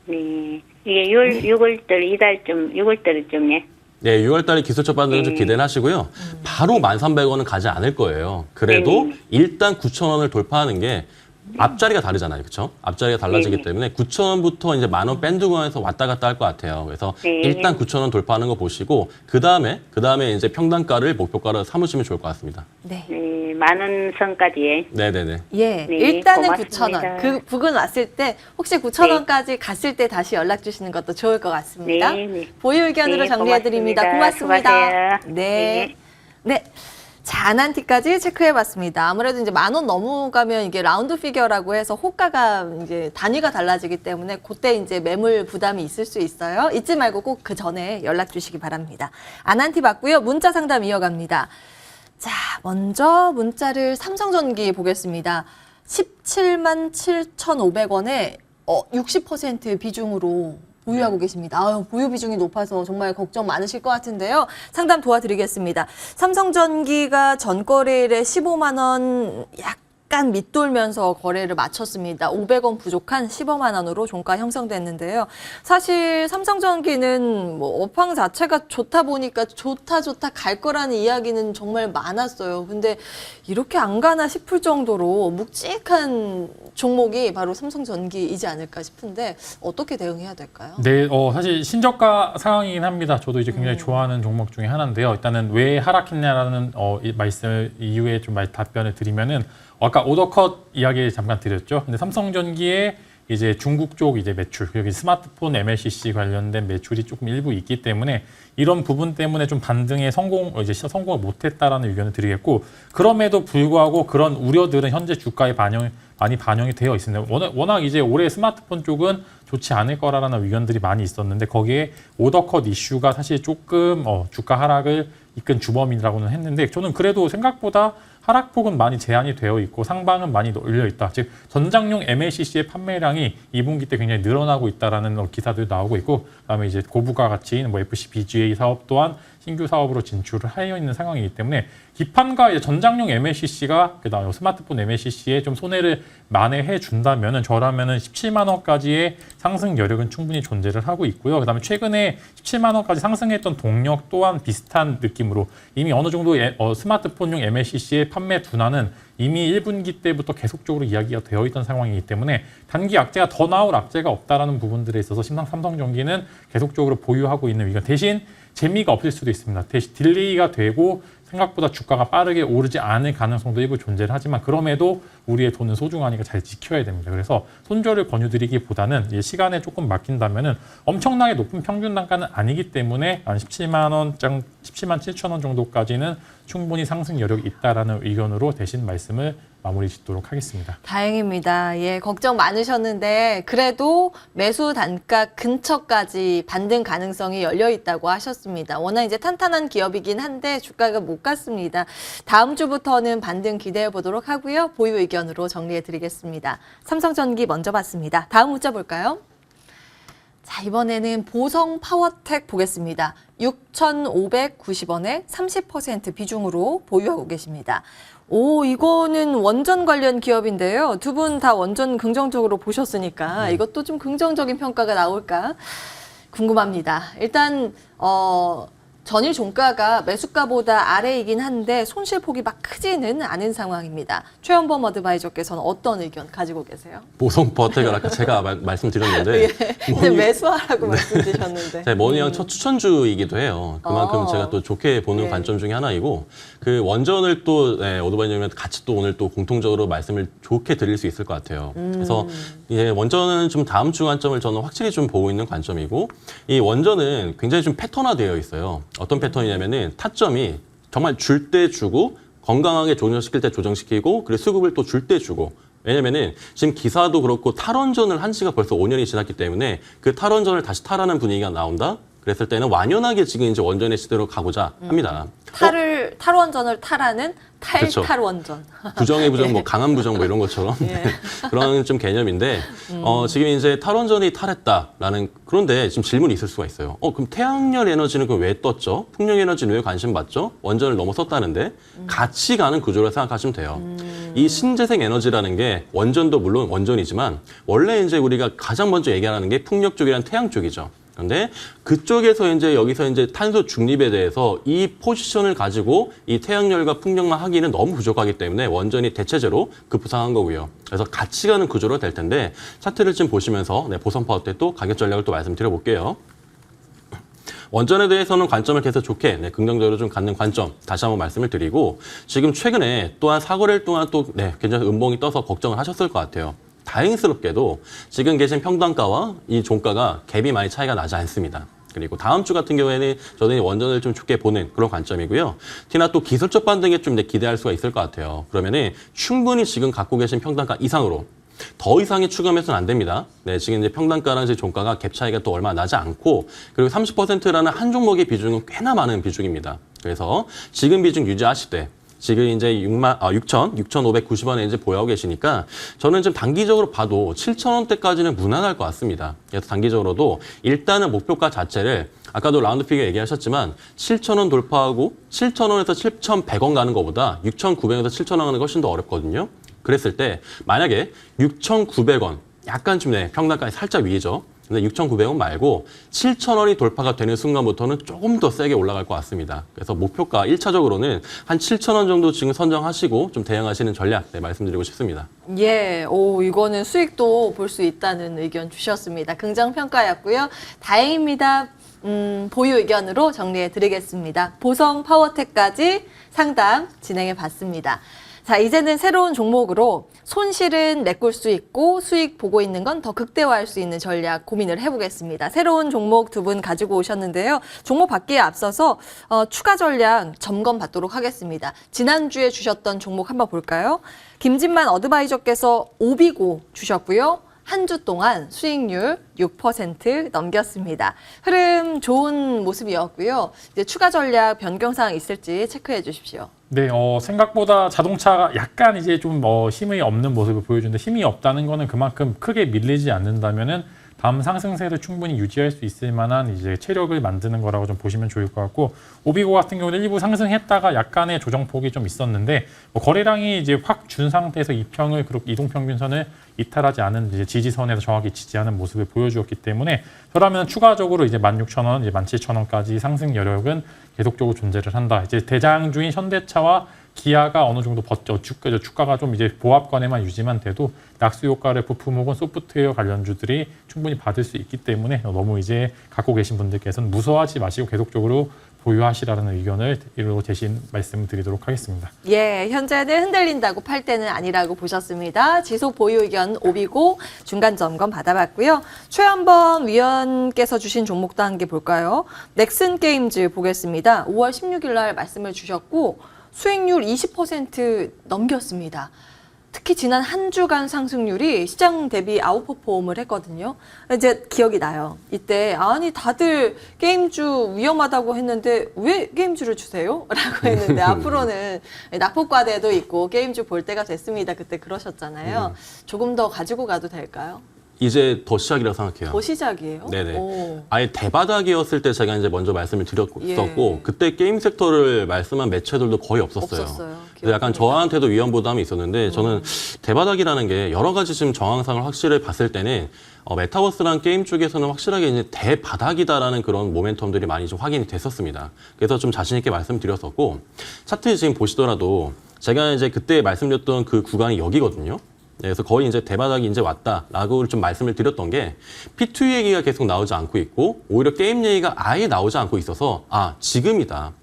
네. 이게 6월달 이달쯤 6월달쯤에 네, 6월 달에 기술적 반등을 좀 기대를 하시고요. 바로 1,300원은 가지 않을 거예요. 그래도 일단 9,000원을 돌파하는 게 앞자리가 다르잖아요. 그렇죠? 앞자리가 달라지기 때문에 9,000원부터 이제 10,000원 밴드 구간에서 왔다 갔다 할 것 같아요. 그래서 일단 9,000원 돌파하는 거 보시고 그다음에 이제 평단가를 목표가로 삼으시면 좋을 것 같습니다. 네. 네, 10,000원 선까지. 네네네. 예, 네, 일단은 고맙습니다. 9,000원. 그 부근 왔을 때 혹시 9,000원까지 갔을 때 다시 연락 주시는 것도 좋을 것 같습니다. 네, 네. 보유 의견으로 네, 정리해 드립니다. 고맙습니다. 고맙습니다. 수고하세요. 네. 네. 자, 아난티까지 체크해봤습니다. 아무래도 이제 10,000원 넘어가면 이게 라운드 피겨라고 해서 호가가 이제 단위가 달라지기 때문에 그때 이제 매물 부담이 있을 수 있어요. 잊지 말고 꼭 그 전에 연락 주시기 바랍니다. 아난티 받고요. 문자 상담 이어갑니다. 자, 먼저 문자를 삼성전기 보겠습니다. 17만 7,500원에 60% 비중으로 보유하고 계십니다. 아유, 보유 비중이 높아서 정말 걱정 많으실 것 같은데요. 상담 도와드리겠습니다. 삼성전기가 전거래일에 15만 원 약간 밑돌면서 거래를 마쳤습니다. 500원 부족한 15만 원으로 종가 형성됐는데요. 사실 삼성전기는 뭐 업황 자체가 좋다 보니까 좋다 갈 거라는 이야기는 정말 많았어요. 근데 이렇게 안 가나 싶을 정도로 묵직한 종목이 바로 삼성전기이지 않을까 싶은데 어떻게 대응해야 될까요? 네, 사실 신저가 상황이긴 합니다. 저도 이제 굉장히 좋아하는 종목 중에 하나인데요. 일단은 왜 하락했냐라는 이 말씀 이후에 좀 답변을 드리면은 아까 오더컷 이야기 잠깐 드렸죠. 근데 삼성전기에 이제 중국 쪽 이제 매출, 여기 스마트폰 MLCC 관련된 매출이 조금 일부 있기 때문에 이런 부분 때문에 좀 반등에 성공을 못했다라는 의견을 드리겠고, 그럼에도 불구하고 그런 우려들은 현재 주가에 많이 반영이 되어 있습니다. 워낙 이제 올해 스마트폰 쪽은 좋지 않을 거라는 의견들이 많이 있었는데 거기에 오더컷 이슈가 사실 조금 주가 하락을 이끈 주범이라고는 했는데, 저는 그래도 생각보다 하락폭은 많이 제한이 되어 있고 상방은 많이 열려 있다. 즉 전장용 MLCC의 판매량이 2분기 때 굉장히 늘어나고 있다라는 기사들이 나오고 있고, 그다음에 이제 고부가 가치인 FCBGA 사업 또한 신규 사업으로 진출을 하여 있는 상황이기 때문에 기판과 이제 전장용 MLCC가 그다음에 스마트폰 MLCC에 좀 손해를 만회해 준다면은 저라면은 17만 원까지의 상승 여력은 충분히 존재를 하고 있고요. 그다음에 최근에 17만 원까지 상승했던 동력 또한 비슷한 느낌으로 이미 어느 정도 스마트폰용 MLCC의 판매 둔화는 이미 1분기 때부터 계속적으로 이야기가 되어 있던 상황이기 때문에 단기 악재가 더 나올 악재가 없다라는 부분들에 있어서 삼성전기는 계속적으로 보유하고 있는 의견. 대신 재미가 없을 수도 있습니다. 대신 딜레이가 되고 생각보다 주가가 빠르게 오르지 않을 가능성도 일부 존재를 하지만 그럼에도 우리의 돈은 소중하니까 잘 지켜야 됩니다. 그래서 손절을 권유드리기보다는 시간에 조금 맡긴다면은 엄청나게 높은 평균 단가는 아니기 때문에 한 17만 7천 원 정도까지는 충분히 상승 여력이 있다라는 의견으로 대신 말씀을 마무리 짓도록 하겠습니다. 다행입니다. 예, 걱정 많으셨는데 그래도 매수 단가 근처까지 반등 가능성이 열려 있다고 하셨습니다. 워낙 이제 탄탄한 기업이긴 한데 주가가 못 갔습니다. 다음 주부터는 반등 기대해 보도록 하고요. 보유 의견으로 정리해 드리겠습니다. 삼성전기 먼저 봤습니다. 다음 문자 볼까요? 자, 이번에는 보성 파워텍 보겠습니다. 6,590원에 30% 비중으로 보유하고 계십니다. 오, 이거는 원전 관련 기업인데요. 두 분 다 원전 긍정적으로 보셨으니까 이것도 좀 긍정적인 평가가 나올까 궁금합니다. 일단 전일 종가가 매수가보다 아래이긴 한데 손실폭이 막 크지는 않은 상황입니다. 최현범 어드바이저께서는 어떤 의견 가지고 계세요? 보성 버텍을 아까 제가 말씀드렸는데 예, 이제 매수하라고 말씀드렸는데. 제 머니양 첫 추천주이기도 해요. 그만큼 제가 또 좋게 보는 네. 관점 중에 하나이고, 그 원전을 또 오토바이님한테 같이 또 오늘 또 공통적으로 말씀을 좋게 드릴 수 있을 것 같아요. 그래서 이제 원전은 좀 다음 주 관점을 저는 확실히 좀 보고 있는 관점이고, 이 원전은 굉장히 좀 패턴화되어 있어요. 어떤 패턴이냐면은 타점이 정말 줄 때 주고 건강하게 조정시킬 때 조정시키고 그리고 수급을 또 줄 때 주고. 왜냐면은 지금 기사도 그렇고 탈원전을 한 지가 벌써 5년이 지났기 때문에 그 탈원전을 다시 탈하는 분위기가 나온다. 그랬을 때는 완연하게 지금 이제 원전의 시대로 가고자 합니다. 탈원전을 탈하는 그렇죠. 탈원전. 부정의 부정, 뭐 강한 부정 뭐 이런 것처럼 예. 그런 좀 개념인데 지금 이제 탈원전이 탈했다라는, 그런데 지금 질문이 있을 수가 있어요. 그럼 태양열 에너지는 그럼 왜 떴죠? 풍력 에너지는 왜 관심 받죠? 원전을 넘어섰다는데 같이 가는 구조로 생각하시면 돼요. 이 신재생 에너지라는 게 원전도 물론 원전이지만 원래 이제 우리가 가장 먼저 얘기하는 게 풍력 쪽이란 태양 쪽이죠. 그런데 그쪽에서 이제 여기서 이제 탄소 중립에 대해서 이 포지션을 가지고 이 태양열과 풍력만 하기는 너무 부족하기 때문에 원전이 대체제로 급부상한 거고요. 그래서 같이 가는 구조로 될 텐데 차트를 좀 보시면서 보선 파워 때 또 가격 전략을 또 말씀드려 볼게요. 원전에 대해서는 관점을 계속 좋게 긍정적으로 좀 갖는 관점 다시 한번 말씀을 드리고, 지금 최근에 또한 4거래일 동안 또 굉장히 음봉이 떠서 걱정을 하셨을 것 같아요. 다행스럽게도 지금 계신 평단가와 이 종가가 갭이 많이 차이가 나지 않습니다. 그리고 다음 주 같은 경우에는 저는 원전을 좀 좋게 보는 그런 관점이고요. 특히나 또 기술적 반등에 좀 기대할 수가 있을 것 같아요. 그러면은 충분히 지금 갖고 계신 평단가 이상으로 더 이상의 추가매수는 안 됩니다. 네, 지금 이제 평단가랑 이제 종가가 갭 차이가 또 얼마 나지 않고 그리고 30%라는 한 종목의 비중은 꽤나 많은 비중입니다. 그래서 지금 비중 유지하시되 지금 이제 6,590원에 이제 보유하고 계시니까 저는 좀 단기적으로 봐도 7,000원대까지는 무난할 것 같습니다. 그래서 단기적으로도 일단은 목표가 자체를 아까도 라운드 피겨 얘기하셨지만 7,000원 돌파하고 7,000원에서 7,100원 가는 것보다 6,900원에서 7,000원 가는 게 훨씬 더 어렵거든요. 그랬을 때 만약에 6,900원 약간 좀 평단가에 살짝 위죠. 근데 6,900원 말고 7,000원이 돌파가 되는 순간부터는 조금 더 세게 올라갈 것 같습니다. 그래서 목표가 1차적으로는 한 7,000원 정도 지금 선정하시고 좀 대응하시는 전략 말씀드리고 싶습니다. 예, 오, 이거는 수익도 볼 수 있다는 의견 주셨습니다. 긍정평가였고요. 다행입니다. 보유 의견으로 정리해 드리겠습니다. 보성 파워텍까지 상담 진행해 봤습니다. 자, 이제는 새로운 종목으로 손실은 메꿀 수 있고 수익 보고 있는 건 더 극대화할 수 있는 전략 고민을 해보겠습니다. 새로운 종목 두 분 가지고 오셨는데요. 종목 받기에 앞서서 추가 전략 점검 받도록 하겠습니다. 지난주에 주셨던 종목 한번 볼까요? 김진만 어드바이저께서 오비고 주셨고요. 한 주 동안 수익률 6% 넘겼습니다. 흐름 좋은 모습이었고요. 이제 추가 전략 변경사항 있을지 체크해 주십시오. 네, 생각보다 자동차가 약간 이제 좀 힘이 없는 모습을 보여주는데 힘이 없다는 거는 그만큼 크게 밀리지 않는다면은 다음 상승세를 충분히 유지할 수 있을 만한 이제 체력을 만드는 거라고 좀 보시면 좋을 것 같고 오비고 같은 경우는 일부 상승했다가 약간의 조정폭이 좀 있었는데 거래량이 이제 확 준 상태에서 이평을 그렇게 이동평균선을 이탈하지 않은 이제 지지선에서 정확히 지지하는 모습을 보여주었기 때문에 저라면 추가적으로 이제 16,000원, 이제 17,000원까지 상승 여력은 계속적으로 존재를 한다. 이제 대장주인 현대차와 기아가 어느 정도 주가가 좀 이제 보합권에만 유지만 돼도 낙수 효과를 부품 혹은 소프트웨어 관련주들이 충분히 받을 수 있기 때문에 너무 이제 갖고 계신 분들께서는 무서워하지 마시고 계속적으로 보유하시라는 의견을 이로 대신 말씀드리도록 하겠습니다. 예, 현재는 흔들린다고 팔 때는 아니라고 보셨습니다. 지속 보유 의견 오비고 중간 점검 받아봤고요. 최한범 위원께서 주신 종목도 한 개 볼까요? 넥슨 게임즈 보겠습니다. 5월 16일 날 말씀을 주셨고 수익률 20% 넘겼습니다. 특히 지난 한 주간 상승률이 시장 대비 아웃퍼폼을 했거든요. 이제 기억이 나요. 이때 아니 다들 게임주 위험하다고 했는데 왜 게임주를 주세요? 라고 했는데 앞으로는 낙폭과대도 있고 게임주 볼 때가 됐습니다. 그때 그러셨잖아요. 조금 더 가지고 가도 될까요? 이제 더 시작이라고 생각해요. 더 시작이에요? 네네. 오. 아예 대바닥이었을 때 제가 이제 먼저 말씀을 드렸었고 예. 그때 게임 섹터를 말씀한 매체들도 거의 없었어요. 그래서 약간 저한테도 위험 부담이 있었는데 저는 대바닥이라는 게 여러 가지 지금 정황상을 확실히 봤을 때는 메타버스란 게임 쪽에서는 확실하게 이제 대바닥이다라는 그런 모멘텀들이 많이 좀 확인이 됐었습니다. 그래서 좀 자신 있게 말씀드렸었고 차트 지금 보시더라도 제가 이제 그때 말씀드렸던 그 구간이 여기거든요. 그래서 거의 이제 대바닥이 이제 왔다라고 좀 말씀을 드렸던 게 P2 얘기가 계속 나오지 않고 있고 오히려 게임 얘기가 아예 나오지 않고 있어서 아 지금이다.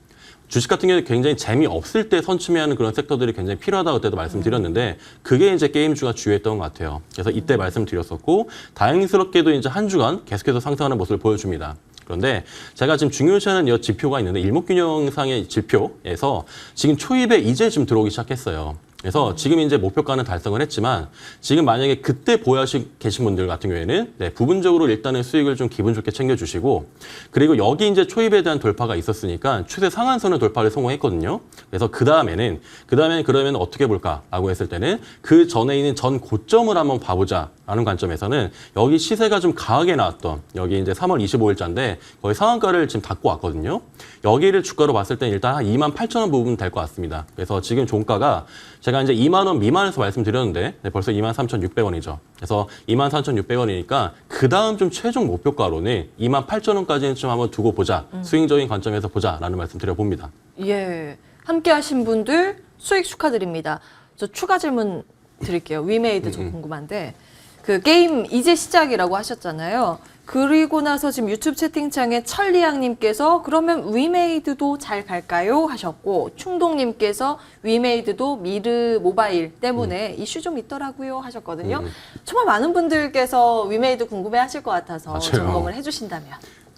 주식 같은 경우에 굉장히 재미없을 때 선취하는 그런 섹터들이 굉장히 필요하다고 그때도 말씀드렸는데 그게 이제 게임주가 주요했던 것 같아요. 그래서 이때 말씀드렸었고 다행스럽게도 이제 한 주간 계속해서 상승하는 모습을 보여줍니다. 그런데 제가 지금 중요시하는 이 지표가 있는데 일목균형상의 지표에서 지금 초입에 이제 지금 들어오기 시작했어요. 그래서 지금 이제 목표가는 달성을 했지만 지금 만약에 그때 보유하시 계신 분들 같은 경우에는 부분적으로 일단은 수익을 좀 기분 좋게 챙겨주시고 그리고 여기 이제 초입에 대한 돌파가 있었으니까 추세 상한선을 돌파를 성공했거든요. 그래서 그 다음에는 그러면 어떻게 볼까라고 했을 때는 그 전에 있는 전 고점을 한번 봐보자라는 관점에서는 여기 시세가 좀 강하게 나왔던 여기 이제 3월 25일자인데 거의 상한가를 지금 닫고 왔거든요. 여기를 주가로 봤을 때는 일단 한 28,000원 부분 될 것 같습니다. 그래서 지금 종가가 제가 이제 2만 원 미만에서 말씀드렸는데 벌써 23,600원이죠. 그래서 23,600원이니까 그 다음 좀 최종 목표가로는 28,000원까지는 좀 한번 두고 보자. 스윙적인 관점에서 보자라는 말씀 드려봅니다. 예, 함께 하신 분들 수익 축하드립니다. 저 추가 질문 드릴게요. 위메이드 좀 궁금한데 그 게임 이제 시작이라고 하셨잖아요. 그리고 나서 지금 유튜브 채팅창에 천리양님께서 그러면 위메이드도 잘 갈까요? 하셨고 충동님께서 위메이드도 미르 모바일 때문에 이슈 좀 있더라고요 하셨거든요. 정말 많은 분들께서 위메이드 궁금해하실 것 같아서 맞아요. 점검을 해주신다면.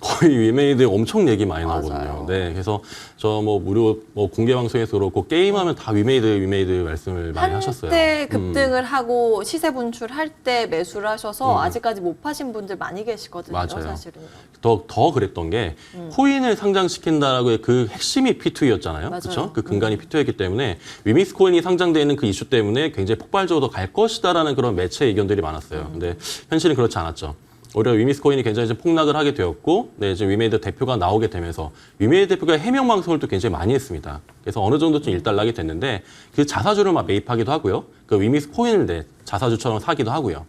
거의 위메이드 엄청 얘기 많이 맞아요. 나오거든요. 네, 그래서 저 뭐 무료 뭐 공개 방송에서 그렇고 게임하면 다 위메이드 말씀을 많이 하셨어요. 한때 급등을 하고 시세 분출할 때 매수를 하셔서 아직까지 못 파신 분들 많이 계시거든요. 맞아요. 사실은. 더 그랬던 게 코인을 상장시킨다라고의 그 핵심이 P2E였잖아요. 맞아요. 그렇죠? 그 근간이 P2E였기 때문에 위믹스 코인이 상장되어 있는 그 이슈 때문에 굉장히 폭발적으로 갈 것이다라는 그런 매체 의견들이 많았어요. 근데 현실은 그렇지 않았죠. 오히려 위믹스 코인이 굉장히 좀 폭락을 하게 되었고, 네, 이제 위메이드 대표가 나오게 되면서 위메이드 대표가 해명 방송을 또 굉장히 많이 했습니다. 그래서 어느 정도 좀 일단락이 됐는데 그 자사주를 막 매입하기도 하고요. 그 위믹스 코인을 자사주처럼 사기도 하고요.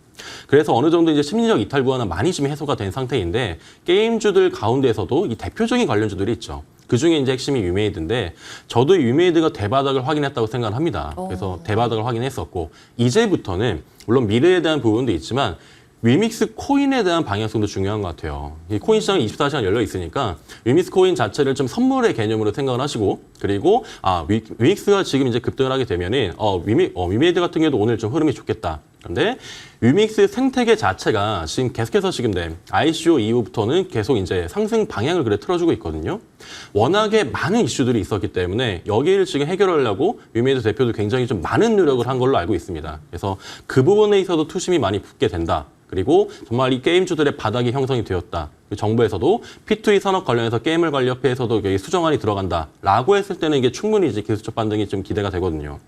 그래서 어느 정도 이제 심리적 이탈 구간은 많이 좀 해소가 된 상태인데 게임주들 가운데서도 이 대표적인 관련주들이 있죠. 그 중에 이제 핵심이 위메이드인데 저도 위메이드가 대바닥을 확인했다고 생각을 합니다. 그래서 대바닥을 확인했었고 이제부터는 물론 미래에 대한 부분도 있지만 위믹스 코인에 대한 방향성도 중요한 것 같아요. 이 코인 시장이 24시간 열려 있으니까 위믹스 코인 자체를 좀 선물의 개념으로 생각을 하시고 그리고 위믹스가 지금 이제 급등을 하게 되면은 위메이드 같은 경우도 오늘 좀 흐름이 좋겠다. 그런데 위믹스 생태계 자체가 지금 계속해서 지금 ICO 이후부터는 계속 이제 상승 방향을 그래 틀어주고 있거든요. 워낙에 많은 이슈들이 있었기 때문에 여기를 지금 해결하려고 위메이드 대표도 굉장히 좀 많은 노력을 한 걸로 알고 있습니다. 그래서 그 부분에 있어서 투심이 많이 붙게 된다. 그리고 정말 이 게임주들의 바닥이 형성이 되었다. 정부에서도 P2E 산업 관련해서 게임을 관리협회에서도 여기 수정안이 들어간다라고 했을 때는 이게 충분히 이제 기술적 반등이 좀 기대가 되거든요.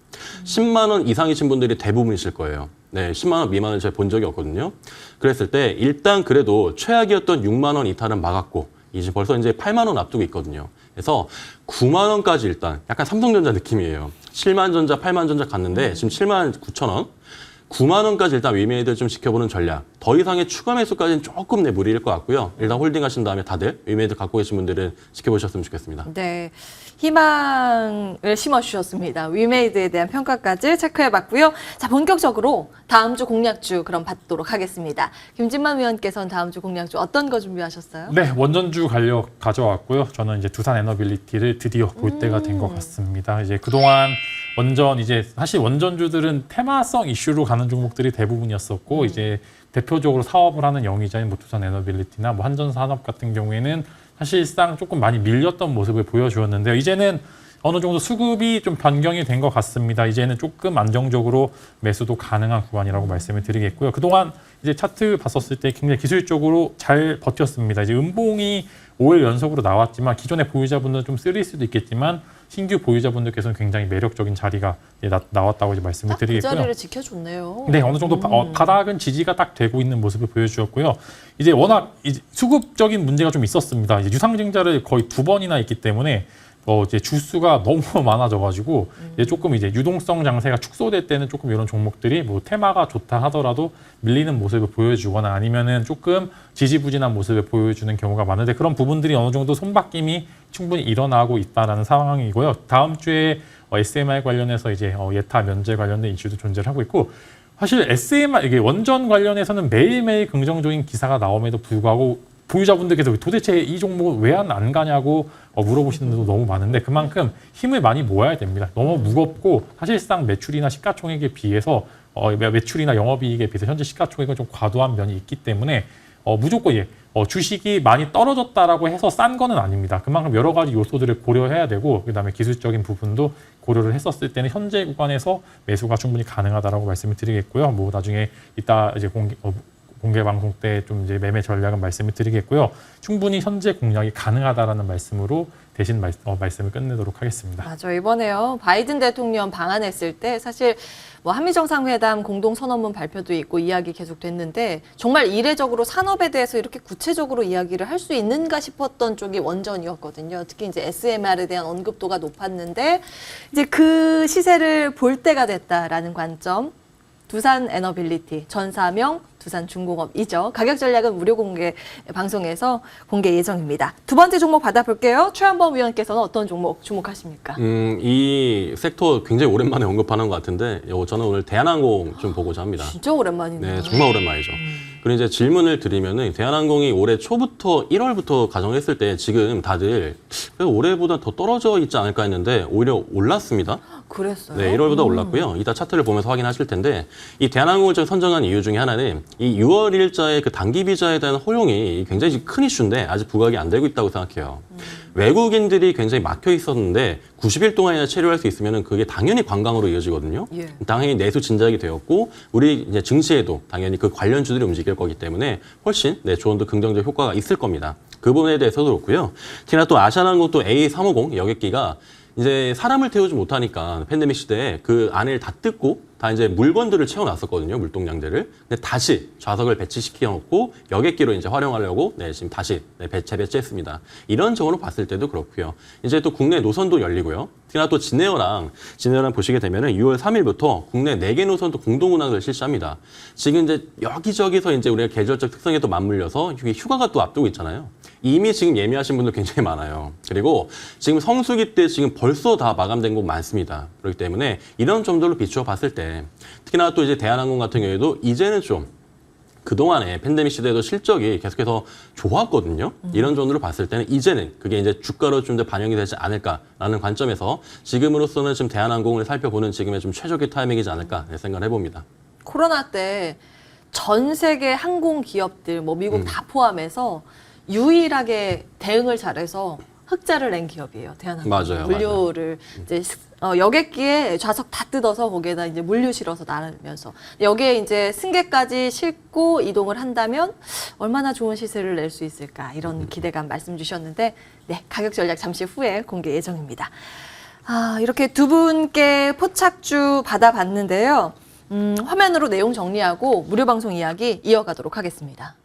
10만 원 이상이신 분들이 대부분이실 거예요. 네, 10만 원 미만은 제가 본 적이 없거든요. 그랬을 때 일단 그래도 최악이었던 6만 원 이탈은 막았고 이제 벌써 이제 8만 원 앞두고 있거든요. 그래서 9만 원까지 일단 약간 삼성전자 느낌이에요. 7만 전자, 8만 전자 갔는데 지금 7만 9천 원. 9만 원까지 일단 위메이드를 좀 지켜보는 전략. 더 이상의 추가 매수까지는 조금 무리일 것 같고요. 일단 홀딩하신 다음에 다들 위메이드 갖고 계신 분들은 지켜보셨으면 좋겠습니다. 네, 희망을 심어주셨습니다. 위메이드에 대한 평가까지 체크해봤고요. 자, 본격적으로 다음 주 공략주 그럼 받도록 하겠습니다. 김진만 위원께서는 다음 주 공략주 어떤 거 준비하셨어요? 네, 원전주 가져왔고요. 저는 이제 두산 에너빌리티를 드디어 볼 때가 된 것 같습니다. 이제 그동안 사실 원전주들은 테마성 이슈로 가는 종목들이 대부분이었었고, 이제 대표적으로 사업을 하는 영위자인 뭐 두산 에너빌리티나 뭐 한전산업 같은 경우에는 사실상 조금 많이 밀렸던 모습을 보여주었는데요. 이제는 어느 정도 수급이 좀 변경이 된 것 같습니다. 이제는 조금 안정적으로 매수도 가능한 구간이라고 말씀을 드리겠고요. 그동안 이제 차트 봤었을 때 굉장히 기술적으로 잘 버텼습니다. 이제 음봉이 5일 연속으로 나왔지만 기존의 보유자분들은 좀 쓰릴 수도 있겠지만 신규 보유자분들께서는 굉장히 매력적인 자리가 나왔다고 이제 말씀을 딱 그 드리겠고요. 자리를 지켜줬네요. 네, 어느 정도 바닥은 지지가 딱 되고 있는 모습을 보여주었고요. 이제 워낙 수급적인 문제가 좀 있었습니다. 이제 유상증자를 거의 2번이나 했기 때문에 이제 주수가 너무 많아져가지고 이제 조금 이제 유동성 장세가 축소될 때는 조금 이런 종목들이 뭐 테마가 좋다 하더라도 밀리는 모습을 보여주거나 아니면은 조금 지지부진한 모습을 보여주는 경우가 많은데 그런 부분들이 어느 정도 손바뀜이 충분히 일어나고 있다라는 상황이고요. 다음 주에 SMR 관련해서 이제 예타 면제 관련된 이슈도 존재를 하고 있고. 사실 SMR 이게 원전 관련해서는 매일매일 긍정적인 기사가 나옴에도 불구하고 보유자분들께서 도대체 이 종목은 왜 안 가냐고 물어보시는 분도 너무 많은데 그만큼 힘을 많이 모아야 됩니다. 너무 무겁고 사실상 매출이나 시가총액에 비해서 매출이나 영업이익에 비해서 현재 시가총액은 좀 과도한 면이 있기 때문에 무조건 주식이 많이 떨어졌다라고 해서 싼 거는 아닙니다. 그만큼 여러 가지 요소들을 고려해야 되고 그다음에 기술적인 부분도 고려를 했었을 때는 현재 구간에서 매수가 충분히 가능하다라고 말씀을 드리겠고요. 뭐 나중에 이따 이제 공개 방송 때 좀 이제 매매 전략은 말씀을 드리겠고요. 충분히 현재 공략이 가능하다라는 말씀으로 대신 말씀을 끝내도록 하겠습니다. 맞아요. 이번에요. 바이든 대통령 방한했을 때 사실 뭐 한미정상회담 공동선언문 발표도 있고 이야기 계속 됐는데 정말 이례적으로 산업에 대해서 이렇게 구체적으로 이야기를 할 수 있는가 싶었던 쪽이 원전이었거든요. 특히 이제 SMR에 대한 언급도가 높았는데 이제 그 시세를 볼 때가 됐다라는 관점. 두산 에너빌리티, 전사명 두산중공업이죠. 가격 전략은 무료 공개 방송에서 공개 예정입니다. 두 번째 종목 받아볼게요. 최한범 위원께서는 어떤 종목 주목하십니까? 이 섹터 굉장히 오랜만에 언급하는 것 같은데 저는 오늘 대한항공 좀 보고자 합니다. 진짜 오랜만이네요. 네, 정말 오랜만이죠. 그리고 이제 질문을 드리면은 대한항공이 올해 초부터 1월부터 가정했을 때 지금 다들 올해보다 더 떨어져 있지 않을까 했는데 오히려 올랐습니다. 그랬어요? 네, 1월보다 올랐고요. 이따 차트를 보면서 확인하실 텐데 이 대한항공을 좀 선정한 이유 중에 하나는 이 6월 일자의 그 단기 비자에 대한 허용이 굉장히 큰 이슈인데 아직 부각이 안 되고 있다고 생각해요. 외국인들이 굉장히 막혀 있었는데 90일 동안이나 체류할 수 있으면 그게 당연히 관광으로 이어지거든요. 예. 당연히 내수 진작이 되었고 우리 이제 증시에도 당연히 그 관련주들이 움직일 거기 때문에 훨씬 조금 더 긍정적 효과가 있을 겁니다. 그 부분에 대해서도 그렇고요. 특히나 또 아시아나항공 또 A350 여객기가 이제 사람을 태우지 못하니까 팬데믹 시대에 그 안을 다 뜯고 다 이제 물건들을 채워놨었거든요. 물동량들을. 근데 다시 좌석을 배치시켜 놓고 여객기로 이제 활용하려고 지금 다시 재배치했습니다. 이런 점으로 봤을 때도 그렇고요. 이제 또 국내 노선도 열리고요. 특히나 또 진에어랑 보시게 되면은 6월 3일부터 국내 4개 노선도 공동 운항을 실시합니다. 지금 이제 여기저기서 이제 우리가 계절적 특성에 또 맞물려서 휴가가 또 앞두고 있잖아요. 이미 지금 예매하신 분들 굉장히 많아요. 그리고 지금 성수기 때 지금 벌써 다 마감된 곳 많습니다. 그렇기 때문에 이런 점들로 비추어 봤을 때 특히나 또 이제 대한항공 같은 경우에도 이제는 좀 그동안에 팬데믹 시대에도 실적이 계속해서 좋았거든요. 이런 점으로 봤을 때는 이제는 그게 이제 주가로 좀 더 반영이 되지 않을까라는 관점에서 지금으로서는 좀 대한항공을 살펴보는 지금의 좀 최적의 타이밍이지 않을까 생각을 해봅니다. 코로나 때 전 세계 항공 기업들, 뭐 미국 다 포함해서 유일하게 대응을 잘해서 흑자를 낸 기업이에요. 대한항공. 맞아요, 물류를 이제 여객기에 좌석 다 뜯어서 거기에다 이제 물류 실어서 나르면서 여기에 이제 승객까지 싣고 이동을 한다면 얼마나 좋은 시세를 낼 수 있을까 이런 기대감 말씀 주셨는데 네, 가격 전략 잠시 후에 공개 예정입니다. 이렇게 두 분께 포착주 받아봤는데요. 화면으로 내용 정리하고 무료 방송 이야기 이어가도록 하겠습니다.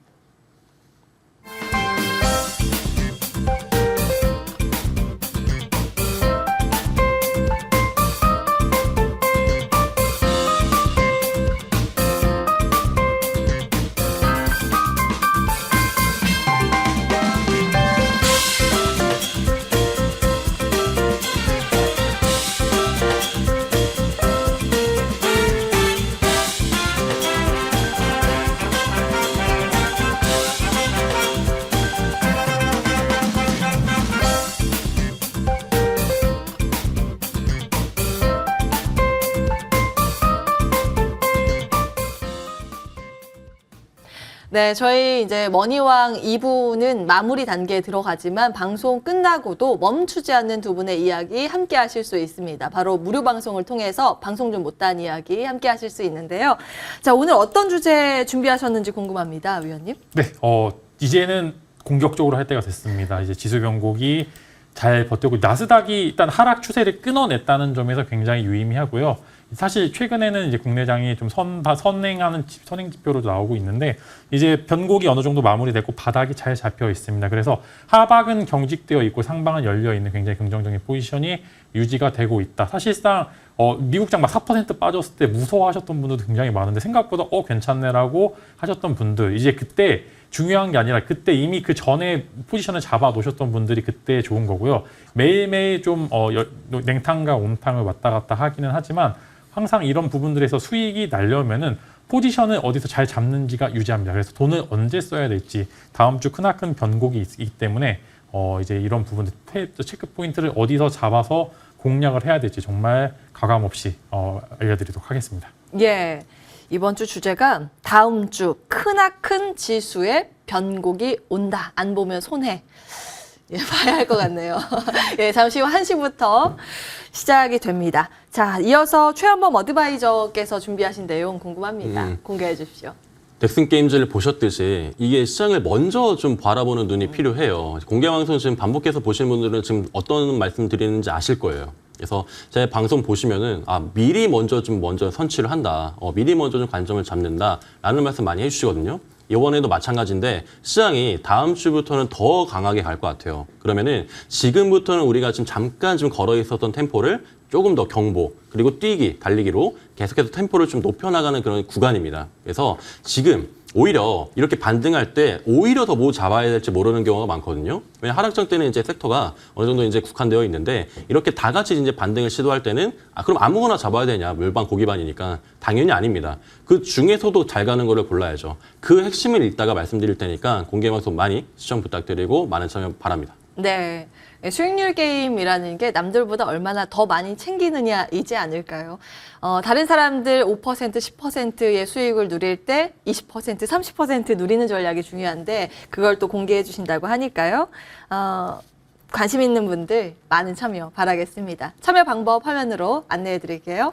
네, 저희 이제 머니왕 2부는 마무리 단계에 들어가지만 방송 끝나고도 멈추지 않는 두 분의 이야기 함께 하실 수 있습니다. 바로 무료 방송을 통해서 방송 좀 못한 이야기 함께 하실 수 있는데요. 자, 오늘 어떤 주제 준비하셨는지 궁금합니다, 위원님. 네, 이제는 공격적으로 할 때가 됐습니다. 이제 지수 변곡이 잘 버티고 나스닥이 일단 하락 추세를 끊어냈다는 점에서 굉장히 유의미하고요. 사실 최근에는 이제 국내장이 좀 선행 지표로 나오고 있는데 이제 변곡이 어느 정도 마무리됐고 바닥이 잘 잡혀 있습니다. 그래서 하박은 경직되어 있고 상방은 열려 있는 굉장히 긍정적인 포지션이 유지가 되고 있다. 사실상 미국장 막 4% 빠졌을 때 무서워하셨던 분들도 굉장히 많은데 생각보다 괜찮네라고 하셨던 분들 이제 그때 중요한 게 아니라 그때 이미 그 전에 포지션을 잡아 놓으셨던 분들이 그때 좋은 거고요. 매일매일 좀 냉탕과 온탕을 왔다 갔다 하기는 하지만 항상 이런 부분들에서 수익이 날려면은 포지션을 어디서 잘 잡는지가 유지합니다. 그래서 돈을 언제 써야 될지 다음 주 크나큰 변곡이 있기 때문에 이제 이런 부분들 체크 포인트를 어디서 잡아서 공략을 해야 될지 정말 가감 없이 알려드리도록 하겠습니다. 예. 이번 주 주제가 다음 주 크나큰 지수의 변곡이 온다. 안 보면 손해. 예, 봐야 할 것 같네요. 예, 잠시 후 1시부터 시작이 됩니다. 자, 이어서 최현범 어드바이저께서 준비하신 내용 궁금합니다. 공개해 주십시오. 덱슨 게임즈를 보셨듯이 이게 시장을 먼저 좀 바라보는 눈이 필요해요. 공개 방송 지금 반복해서 보시는 분들은 지금 어떤 말씀 드리는지 아실 거예요. 그래서 제 방송 보시면은 미리 먼저 선취를 한다. 미리 먼저 좀 관점을 잡는다라는 말씀 많이 해주시거든요. 이번에도 마찬가지인데 시장이 다음 주부터는 더 강하게 갈 것 같아요. 그러면은 지금부터는 우리가 지금 잠깐 좀 걸어 있었던 템포를 조금 더 경보 그리고 달리기로 계속해서 템포를 좀 높여나가는 그런 구간입니다. 그래서 지금 오히려 이렇게 반등할 때 오히려 더 뭐 잡아야 될지 모르는 경우가 많거든요. 왜냐 하락장 때는 이제 섹터가 어느 정도 이제 국한되어 있는데 이렇게 다 같이 이제 반등을 시도할 때는 그럼 아무거나 잡아야 되냐 멸반 고기반이니까 당연히 아닙니다. 그 중에서도 잘 가는 거를 골라야죠. 그 핵심을 이따가 말씀드릴 테니까 공개 방송 많이 시청 부탁드리고 많은 참여 바랍니다. 네. 수익률 게임이라는 게 남들보다 얼마나 더 많이 챙기느냐이지 않을까요? 다른 사람들 5%, 10%의 수익을 누릴 때 20%, 30% 누리는 전략이 중요한데 그걸 또 공개해 주신다고 하니까요. 관심 있는 분들 많은 참여 바라겠습니다. 참여 방법 화면으로 안내해 드릴게요.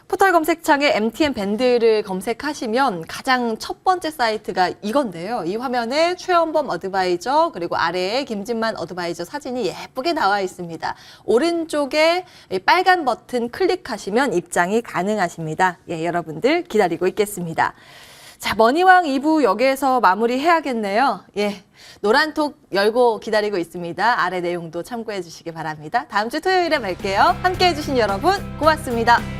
포털 검색창에 MTN 밴드를 검색하시면 가장 첫 번째 사이트가 이건데요. 이 화면에 최연범 어드바이저 그리고 아래에 김진만 어드바이저 사진이 예쁘게 나와 있습니다. 오른쪽에 이 빨간 버튼 클릭하시면 입장이 가능하십니다. 예, 여러분들 기다리고 있겠습니다. 자, 머니왕 2부 여기에서 마무리해야겠네요. 예, 노란톡 열고 기다리고 있습니다. 아래 내용도 참고해 주시기 바랍니다. 다음 주 토요일에 뵐게요. 함께해 주신 여러분 고맙습니다.